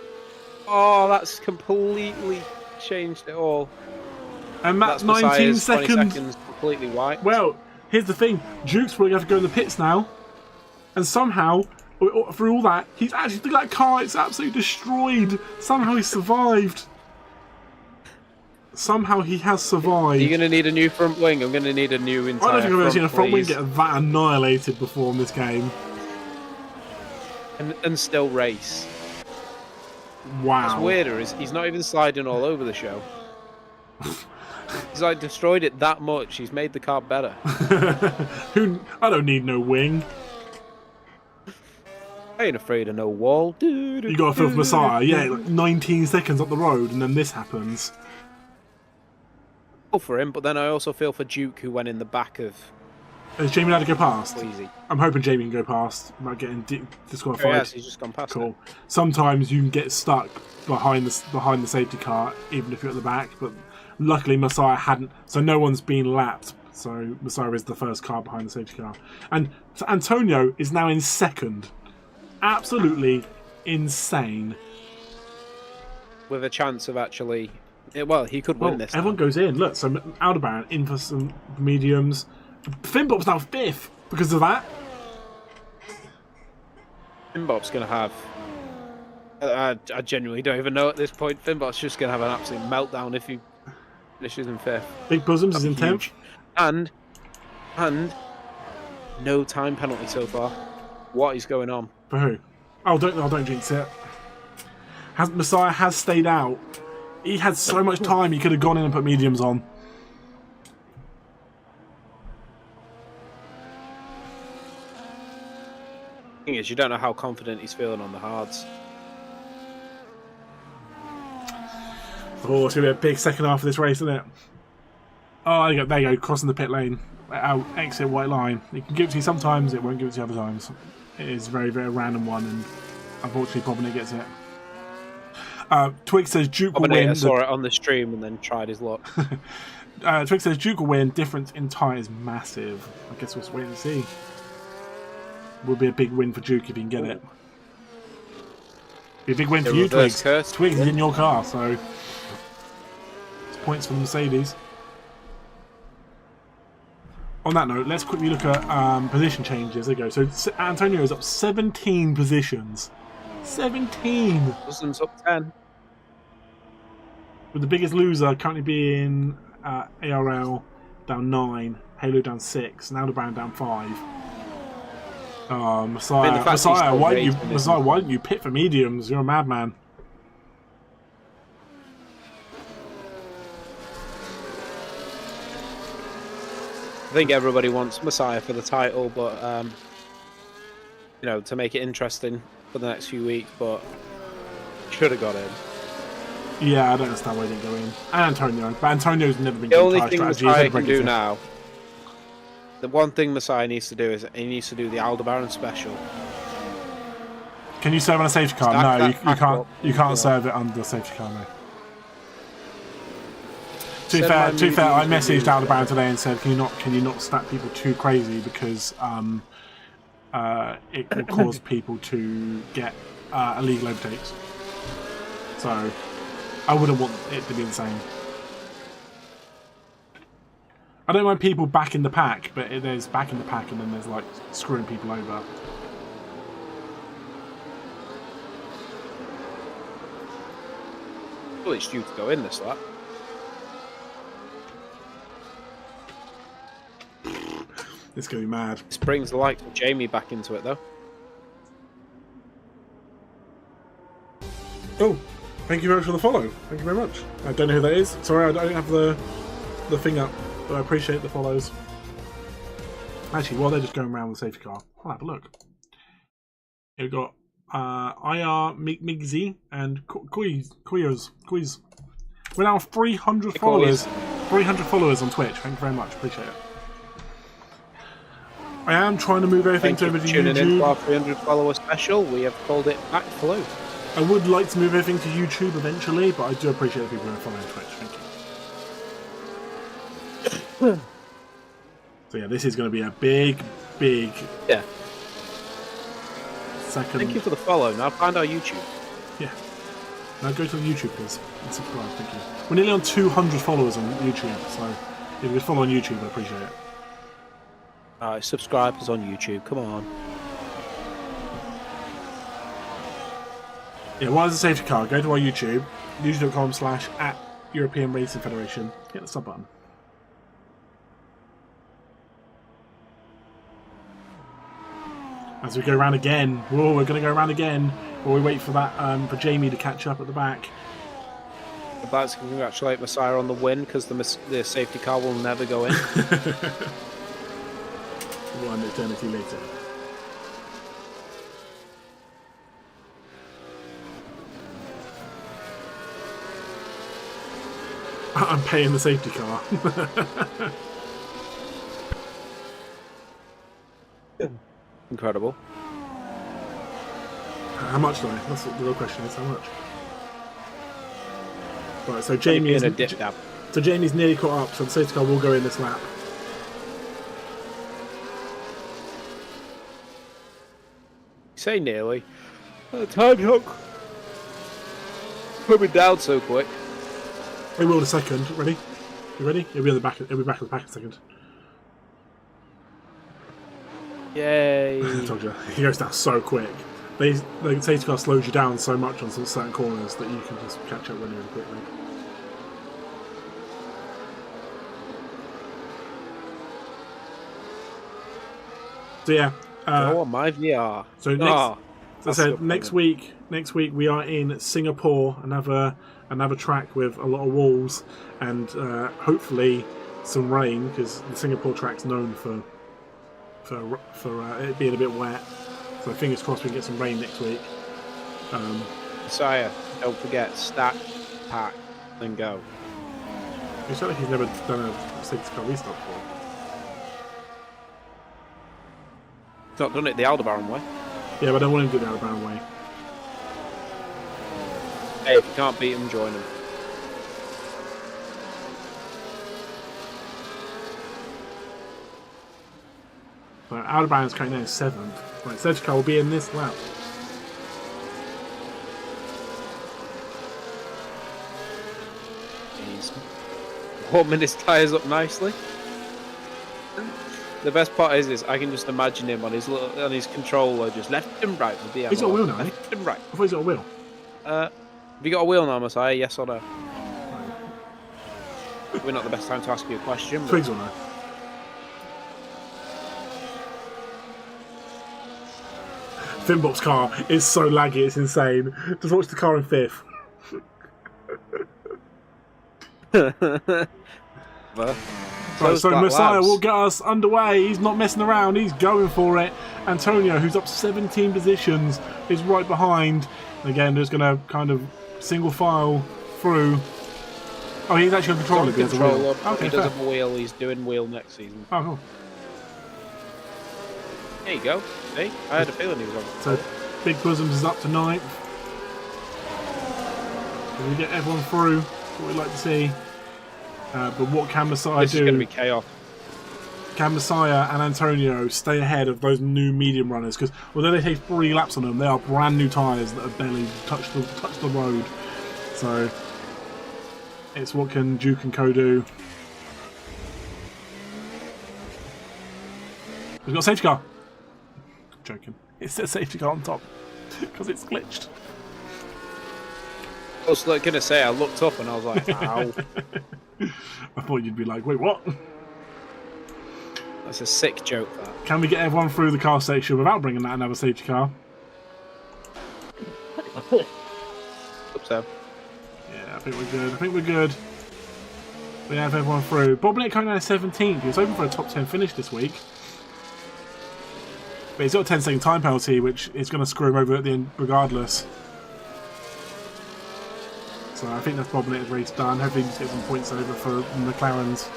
Oh, that's completely changed it all. And that's 19 seconds. Completely white. Well, here's the thing. Duke's probably going to have to go in the pits now. And somehow, through all that, he's actually, look at that car, it's absolutely destroyed. Somehow he survived. Somehow he has survived. You're going to need a new front wing. I'm going to need a new entire I don't think I've ever seen a front wing please. get that annihilated before in this game. And still race. Wow. What's weirder is he's not even sliding all over the show. He's like destroyed it that much. He's made the car better. I don't need no wing. I ain't afraid of no wall. You got to feel for Messiah. Yeah, like 19 seconds up the road, and then this happens. For him, but then I also feel for Duke, who went in the back of. Is Jamie allowed to go past? Easy. I'm hoping Jamie can go past without getting disqualified. Yes, he's just gone past. Cool. It. Sometimes you can get stuck behind the safety car, even if you're at the back. But luckily, Messiah hadn't, so no one's been lapped. So Messiah is the first car behind the safety car, and so Antonio is now in second. Absolutely insane. With a chance of actually. Well, he could win this. Everyone goes in. Look, so Aldebaran in for some mediums. Finbop's now 5th because of that. Finbop's going to have... I genuinely don't even know at this point. Finbop's just going to have an absolute meltdown if he finishes in 5th. Big Bosoms is in 10th. And no time penalty so far. What is going on? For who? Oh, don't jinx it. Messiah has stayed out. He had so much time, he could have gone in and put mediums on. The thing is, you don't know how confident he's feeling on the hards. Oh, it's going to be a big second half of this race, isn't it? Oh, there you go, crossing the pit lane. Out, exit white line. It can give it to you sometimes, it won't give it to you other times. It is a very, very random one, and unfortunately, Bobbinet gets it. Twig says Duke will win. I saw it on the stream and then tried his luck. Twig says Duke will win. Difference in tyres massive. I guess we'll wait and see. Will be a big win for Duke if he can get it. Be a big win for you, Twigs. Twigs is in your car, so it's points for the Mercedes. On that note, let's quickly look at position changes. There you go. So Antonio is up 17 positions. 17! Wilson's up 10. With the biggest loser currently being ARL down 9, Halo down 6, and Aldebaran down 5. Messiah, why didn't you pit for mediums? You're a madman. I think everybody wants Messiah for the title, but you know, to make it interesting for the next few weeks. But should have got in. Yeah, I don't understand why he didn't go in. And Antonio, but Antonio's never been the good only at thing strategy. Messiah can do now. The one thing Messiah needs to do is he needs to do the Aldebaran special. Can you serve on a safety car? Stack No, that you pack can't. up. You can't serve it under a safety car. No. To be fair, I messaged Aldebaran today and said, can you not stack people too crazy because it will cause people to get illegal overtakes. So I wouldn't want it to be the same. I don't mind people back in the pack, but there's back in the pack and then there's like screwing people over. Well, it's due to go in this lap. It's going to be mad. This brings the likes of Jamie back into it, though. Oh, thank you very much for the follow. Thank you very much. I don't know who that is. Sorry, I don't have the thing up, but I appreciate the follows. Actually, while they're just going around with the safety car, I'll have a look. Here we've got IR Migzy and Quiz. We're now 300 followers. 300 followers on Twitch. Thank you very much. Appreciate it. I am trying to move everything over to tuning YouTube. In for our 300 follower special. We have called it Back Flu. I would like to move everything to YouTube eventually, but I do appreciate the people who are following Twitch. Thank you. So yeah, this is going to be a big yeah. second. Thank you for the follow. Now find our YouTube. Yeah. Now go to the YouTube, please, and subscribe. Thank you. We're nearly on 200 followers on YouTube, so if you could follow on YouTube, I'd appreciate it. Alright, subscribers on YouTube. Come on. Yeah, why is the safety car? Go to our YouTube, youtube.com/@European Racing Federation. Hit the sub button. As we go around again. Whoa, we're going to go around again. While we wait for that for Jamie to catch up at the back. I'd like to congratulate Messiah on the win because the safety car will never go in. One eternity later. I'm paying the safety car. Incredible. How much though? That's what the real question is. How much? Right. So Jamie is a dip dab. So Jamie's nearly caught up. So the safety car will go in this lap. Say nearly. Time hook. Coming down so quick. We will in a second. Ready? You ready? He'll be on the back. He'll be back at the back in a second. Yay! I told you. He goes down so quick. The safety car slows you down so much on some certain corners that you can just catch up really, really quickly. So yeah. Oh, my VR. So next week we are in Singapore, another track with a lot of walls and hopefully some rain because the Singapore track's known for it being a bit wet. So fingers crossed we can get some rain next week. Sire, don't forget, stack, pack, and go. It's not like he's never done a safety car restart before. He's not done it the Aldebaran way. Yeah, but I don't want him to do the Aldebaran way. Hey, if you can't beat him, join him. So Aldebaran's currently in 7th. Right, safety car will be in this lap. He's warming his tyres up nicely. The best part is I can just imagine him on his controller, just left and right with the He's got a wheel now, left and right. I thought he's got a wheel. Have you got a wheel now, Messiah? Yes or no? Probably not the best time to ask you a question. Twigs or no? Finbop's car is so laggy, it's insane. Just watch the car in fifth. Right, so Messiah will get us underway. He's not messing around. He's going for it. Antonio, who's up 17 positions, is right behind. Again, just going to kind of single file through. Oh, he's actually on controller. He does have a wheel. He's doing wheel next season. Oh, cool. There you go. See? I had a feeling he was on. So, Big Bosoms is up to 9th. Can we get everyone through? What we'd like to see. But what can Messiah do? This is going to be chaos. Can Messiah and Antonio stay ahead of those new medium runners? Because although they take 3 laps on them, they are brand new tyres that have barely touched the road. So it's what can Duke and Co do. We've got a safety car. I'm joking. It's a safety car on top because it's glitched. I was going to say, I looked up and I was like, ow. I thought you'd be like, wait, what? That's a sick joke, that. Can we get everyone through the car station without bringing that another safety car? Hope so. Yeah, I think we're good. We have everyone through. Bobnet coming down to 17th. He was hoping for a top 10 finish this week. But he's got a 10-second time penalty, which is going to screw him over at the end regardless. So I think that's Bobnet's race done. Hopefully he just gets some points over for the McLarens.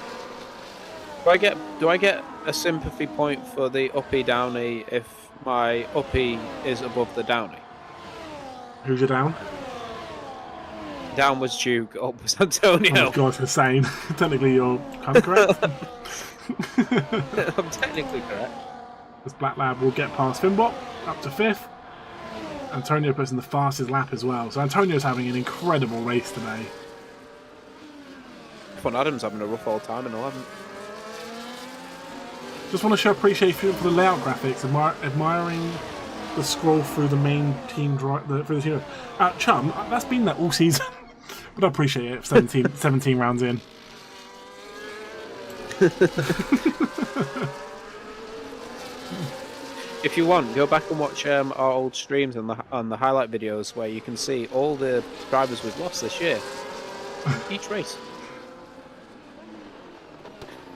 Do I get a sympathy point for the uppy downy if my uppy is above the downy? Who's your down? Down was Duke, up was Antonio. Oh my god, insane. Technically you're kind of correct. I'm technically correct. This Black Lab will get past Finbot, up to 5th. Antonio puts in the fastest lap as well. So Antonio's having an incredible race today. Fun Adam's having a rough old time in 11th. Just want to show appreciation for the layout graphics, admiring the scroll through the main team through the team. Chum, that's been there all season, but I appreciate it. 17 rounds in. If you want, go back and watch our old streams on the highlight videos where you can see all the drivers we've lost this year. Each race.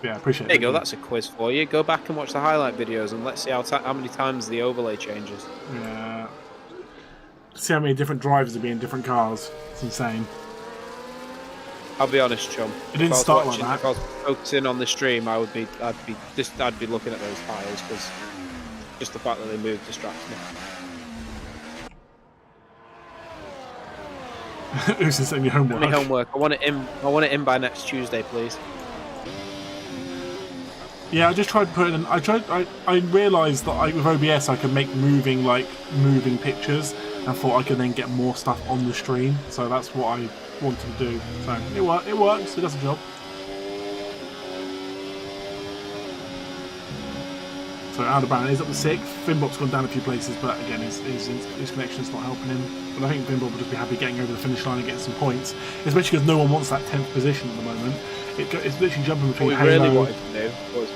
Yeah, I appreciate it. There you go, that's a quiz for you. Go back and watch the highlight videos and let's see how many times the overlay changes. Yeah. See how many different drivers are being in different cars. It's insane. I'll be honest, chum. It didn't start like that. If I was focusing on the stream, I'd be looking at those tyres because just the fact that they moved distracts me. Who's sending your homework? Send me homework. I want it in by next Tuesday, please. Yeah, I just tried to put in. I realised that with OBS I could make moving pictures, and thought I could then get more stuff on the stream. So that's what I wanted to do. So it works. It does the job. So Aldebaran is up to 6th. Finbop's gone down a few places, but again his connection's not helping him. But I think Finbop will just be happy getting over the finish line and getting some points, especially because no one wants that 10th position at the moment. It's literally jumping between. What we really wanted to do was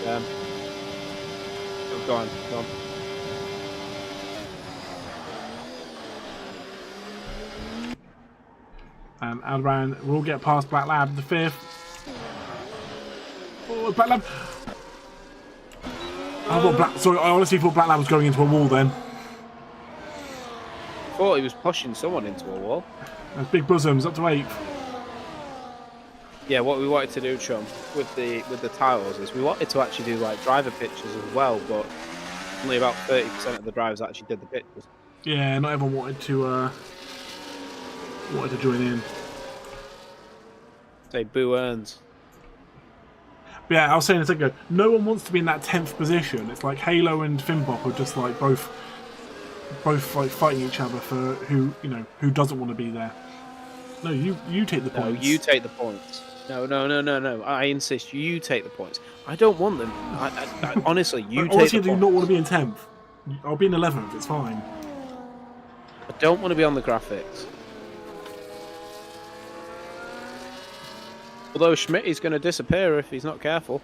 go on. And Aldebaran will get past Black Lab, the 5th. Oh, Black Lab! I honestly thought Black Lab was going into a wall then. I thought he was pushing someone into a wall. That's Big Bosoms up to 8th. Yeah, what we wanted to do, chum, with the tiles is we wanted to actually do like driver pictures as well, but only about 30% of the drivers actually did the pictures. Yeah, not everyone wanted to join in. Say boo earns. But yeah, I was saying a second ago, no one wants to be in that 10th position. It's like Halo and Finbop are just like both like fighting each other for who doesn't want to be there. No, you take the points. No, you take the points. No. I insist you take the points. I don't want them. I honestly, you take Honestly, the I do points. not want to be in 10th. I'll be in 11th, it's fine. I don't want to be on the graphics. Although Schmidt is going to disappear if he's not careful.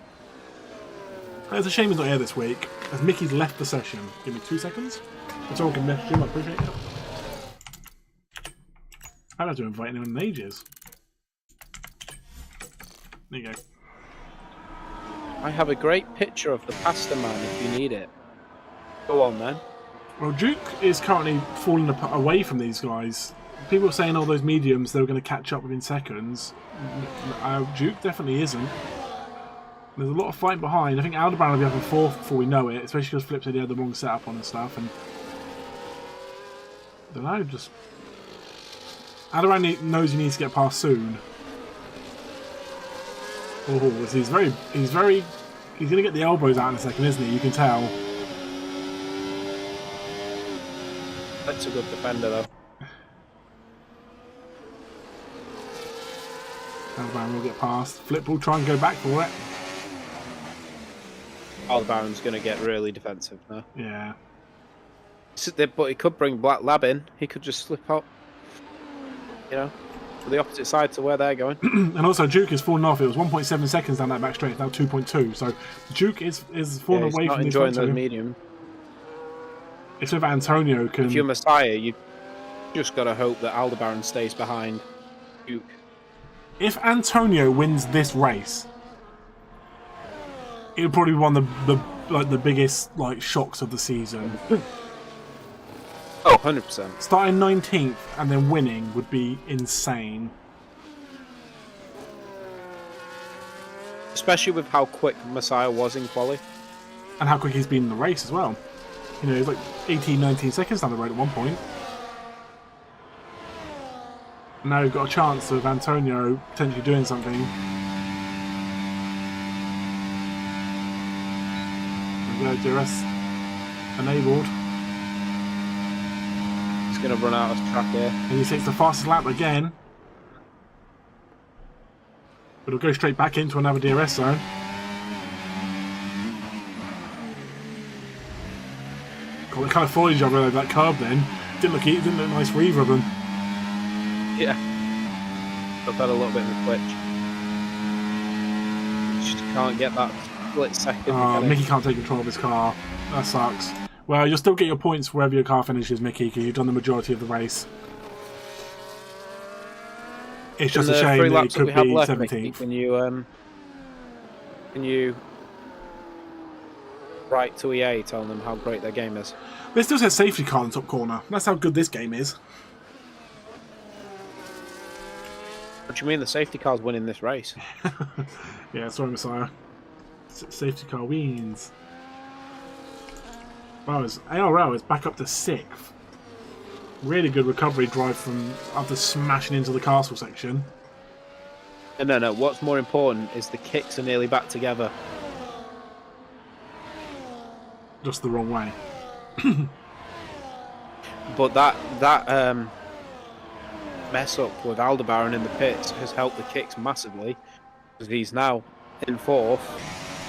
It's a shame he's not here this week, as Mickey's left the session. Give me 2 seconds. That's all I can message him, I appreciate it. I don't have to invite anyone in ages. There you go. I have a great picture of the pasta man if you need it. Go on, then. Well, Duke is currently falling away from these guys. People are saying all those mediums they were going to catch up within seconds. Duke definitely isn't. There's a lot of fighting behind. I think Aldebaran will be up in 4th before we know it, especially because Flip said he had the wrong setup on and stuff. And I don't know, just Aldebaran knows he needs to get past soon. Oh, he's going to get the elbows out in a second, isn't he? You can tell. That's a good defender, though. Aldebaran will get past. Flip will try and go back for it. Aldebaran's going to get really defensive now. Yeah. But he could bring Black Lab in. He could just slip out, you know, to the opposite side to where they're going. And also, Duke is falling off. It was 1.7 seconds down that back straight. It's now 2.2. So Duke is falling away from this. Enjoying the medium. It's if Antonio can. If you're Messiah, you just got to hope that Aldebaran stays behind Duke. If Antonio wins this race, it would probably be one of the biggest shocks of the season. Oh, 100%. Starting 19th and then winning would be insane. Especially with how quick Messiah was in Quali. And how quick he's been in the race as well. You know, he's like 18, 19 seconds down the road at one point. Now you've got a chance of Antonio potentially doing something. There we go, DRS enabled. He's going to run out of track here. And he takes the fastest lap again. But he'll go straight back into another DRS zone. God, they kind of followed each other over that curb then. Didn't look nice for either of them. Yeah. Got that a little bit of a twitch. Just can't get that split second. Mickey can't take control of his car. That sucks. Well, you'll still get your points wherever your car finishes, Mickey, because you've done the majority of the race. It's just a shame that it could be 17th. Mickey, can you write to EA telling them how great their game is? But it still says safety car in the top corner. That's how good this game is. What do you mean the safety car's winning this race? Yeah, sorry, Messiah. Safety car wins. Wow, ARL is back up to 6th. Really good recovery drive from after smashing into the castle section. No. What's more important is the kicks are nearly back together. Just the wrong way. But that mess up with Aldebaran in the pits has helped the kicks massively, because he's now in 4th.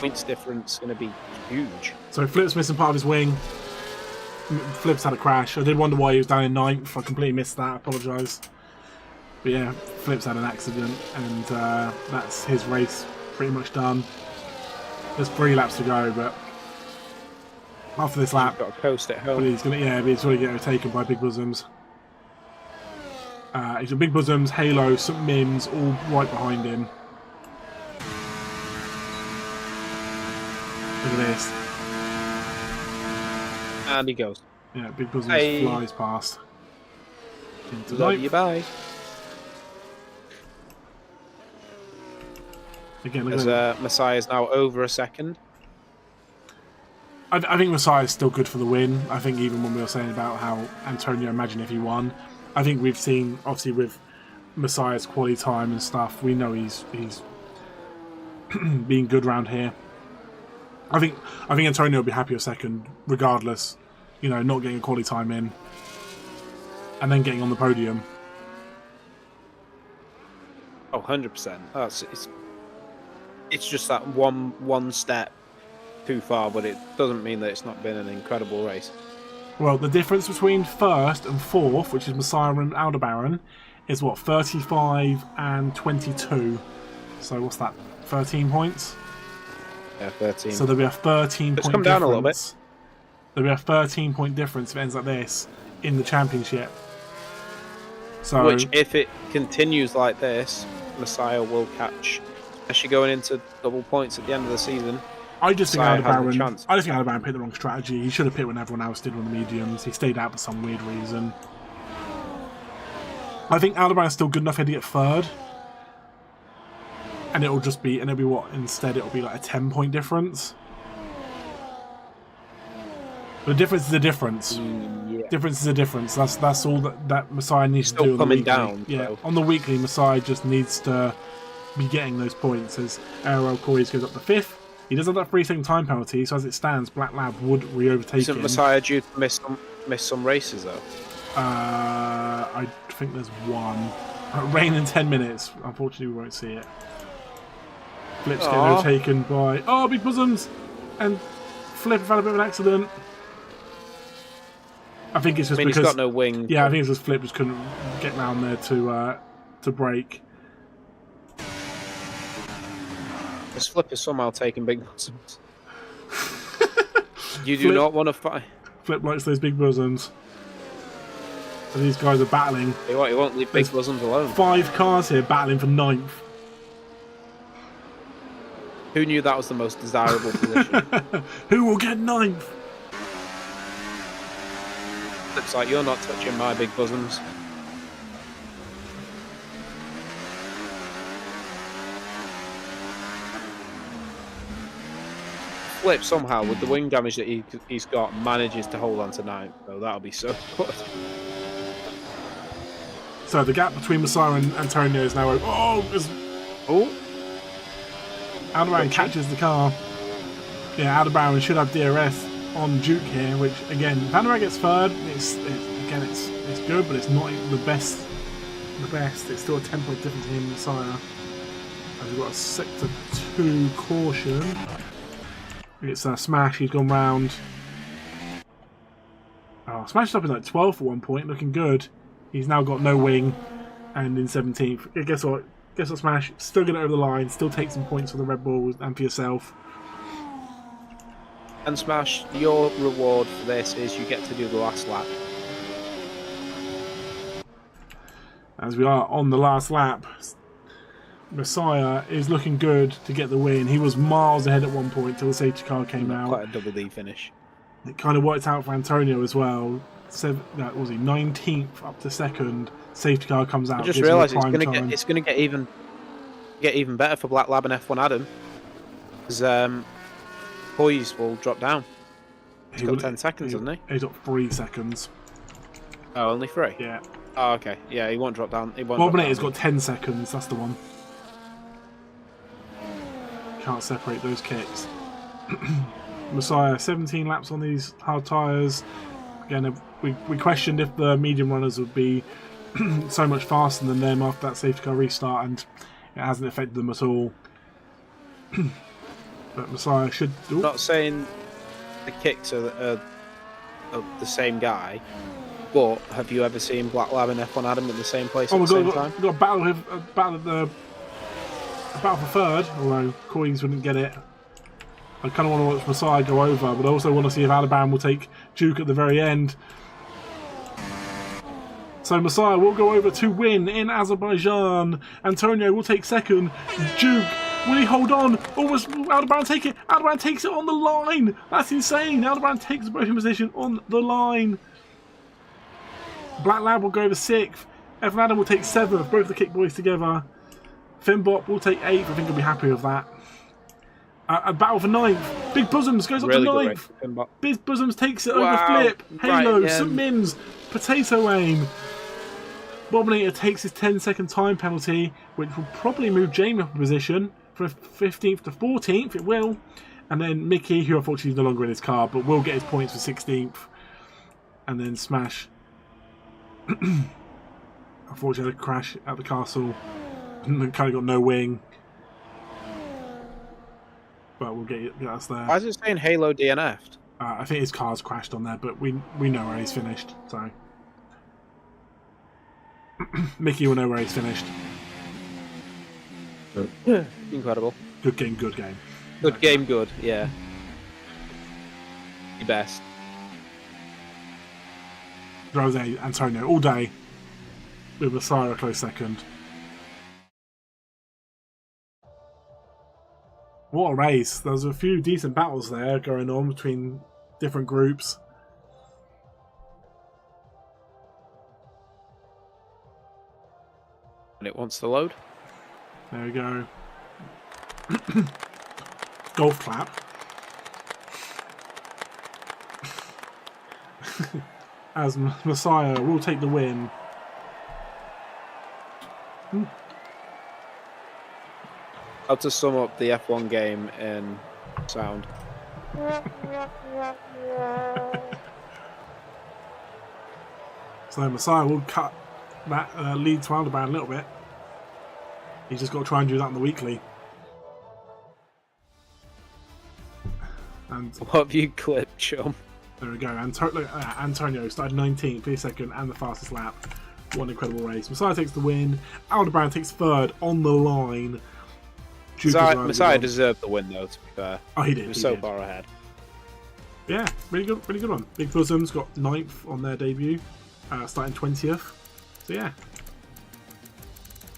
Points difference going to be huge. So Flip's missing part of his wing. Flip's had a crash. I did wonder why he was down in 9th. I completely missed that. I apologise. But yeah, Flip's had an accident, and that's his race pretty much done. There's 3 laps to go, but after this lap, he's got to coast at home. But he's going to get overtaken by Big Bosoms. He's got Big Bosoms, Halo, St. Mims, all right behind him. Look at this. And he goes. Yeah, Big Bosoms flies past. Love you, bye. Again, as Messiah's now over a second. I think Messiah's still good for the win. I think even when we were saying about how Antonio, imagine if he won, I think we've seen, obviously with Messiah's quality time and stuff, we know he's being good around here. I think Antonio will be happy with second, regardless. You know, not getting a quality time in, and then getting on the podium. Oh, 100%. It's just that one step too far, but it doesn't mean that it's not been an incredible race. Well, the difference between first and fourth, which is Messiah and Aldebaran, is what, 35 and 22. So what's that? 13 points. Yeah, 13. So there'll be a 13 Let's point come difference. down a little bit. There'll be a 13 point difference if it ends like this in the championship. So, which, if it continues like this, Messiah will catch, especially going into double points at the end of the season. I just think Messiah has a Aldebaran. chance. I just think Aldebaran picked the wrong strategy. He should have picked when everyone else did on the mediums. He stayed out for some weird reason. I think Aldebaran's still good enough here to get third. And it'll be what? Instead, it'll be like a 10-point difference. The difference is a difference. Yeah. Difference is a difference. That's all that Messiah needs to do. Still On the coming weekly. down. Yeah, So. on the weekly, Messiah just needs to be getting those points. As ARL Corey's goes up to 5th. He does have that 3-second time penalty, so as it stands, Black Lab would re-overtake Isn't him. Messiah due to miss some races though? I think there's one. Rain in 10 minutes. Unfortunately, we won't see it. Flip's getting overtaken by... Oh, Big Bosoms! And Flip had a bit of an accident. I think it's just because... he's got no wing. Yeah, I think it's just Flip just couldn't get round there to brake. This Flip is somehow taking big bosoms. You do not want to fight. Flip likes those big bosoms. And these guys are battling. He won't leave big bosoms alone. 5 cars here battling for 9th. Who knew that was the most desirable position? Who will get 9th? Looks like you're not touching my big bosoms. Flip somehow, with the wing damage that he's got, manages to hold on to 9th. So that'll be so good. So the gap between Messiah and Antonio is now... Oh! Aldebaran catches the car. Yeah, Aldebaran should have DRS on Duke here, which, again, if Aldebaran gets third, it's good, but it's not the best. It's still a 10-point difference in him and Messiah. We've got a sector 2 caution. It's Smash, he's gone round. Oh, Smash is up in like 12th at one point, looking good. He's now got no wing, and in 17th. Guess what? Smash? Still get it over the line, still take some points for the Red Bulls and for yourself. And Smash, your reward for this is you get to do the last lap. As we are on the last lap, Messiah is looking good to get the win. He was miles ahead at one point until the safety car came out. Quite a double D finish. It kind of worked out for Antonio as well. That was he 19th up to 2nd. Safety car comes out. I just realised it's going to get even better for Black Lab and F1 Adam, because Poise will drop down. He's got 10 seconds, hasn't he? He's got 3 seconds. Oh, only 3. Yeah. Oh, okay. Yeah, he won't drop down. Bobinator's got 10 seconds. That's the one. Can't separate those kicks. Messiah, 17 laps on these hard tyres. Again, we questioned if the medium runners would be so much faster than them after that safety car restart, and it hasn't affected them at all. But Messiah should... I'm not saying the kicks are the same guy, but have you ever seen Black Lab and F1 Adam in the same place at the same time? We've got a battle for third, although Coins wouldn't get it. I kind of want to watch Messiah go over, but I also want to see if Aldebaran will take Duke at the very end. So Messiah will go over to win in Azerbaijan. Antonio will take 2nd. Duke, will he hold on? Or will Aldebaran take it? Aldebaran takes it on the line. That's insane. Aldebaran takes the podium position on the line. Black Lab will go over 6th. F1 Adam will take 7th. Both the Kick Boys together. Finbot will take 8th. I think he'll be happy with that. A battle for 9th. Big Bosoms goes up to 9th. Big Bosoms takes it over Flip. Halo, St. Mims, Potato Aim. Bobinator takes his 10-second time penalty, which will probably move Jamie up a position from 15th to 14th. It will. And then Mickey, who unfortunately is no longer in his car, but will get his points for 16th. And then Smash. Unfortunately, had a crash at the castle. kind of got no wing. But we'll get us there. Why is it saying Halo DNF'd? I think his car's crashed on there, but we know where he's finished. So Mickey will know where he's finished. Incredible. Good game, good game. Good game, good. Yeah. The best. Jose, Antonio, all day. With Messiah a close second. What a race. There's a few decent battles there going on between different groups. And it wants to load. There we go. Golf clap. As Messiah will take the win. How to sum up the F1 game in sound. So Messiah will cut that lead to Aldebaran a little bit. He's just got to try and do that in the weekly. And What have you clipped, chum? there we go. Antonio started 19th, 52nd, and the fastest lap. What an incredible race. Messiah takes the win. Aldebaran takes third on the line. Messiah deserved the win, though, to be fair. Oh, he did. He was he so did. far ahead. Yeah, really good one. Big Bosoms got 9th on their debut, starting 20th. So yeah,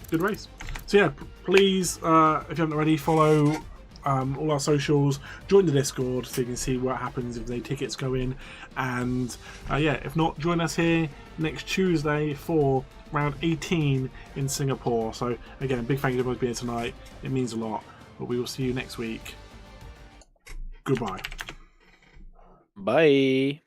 good race. So yeah, please, if you haven't already, follow all our socials, join the Discord so you can see what happens if the tickets go in, and yeah, if not, join us here next Tuesday for round 18 in Singapore. So again, big thank you to everyone being here tonight. It means a lot. But we will see you next week. Goodbye. Bye.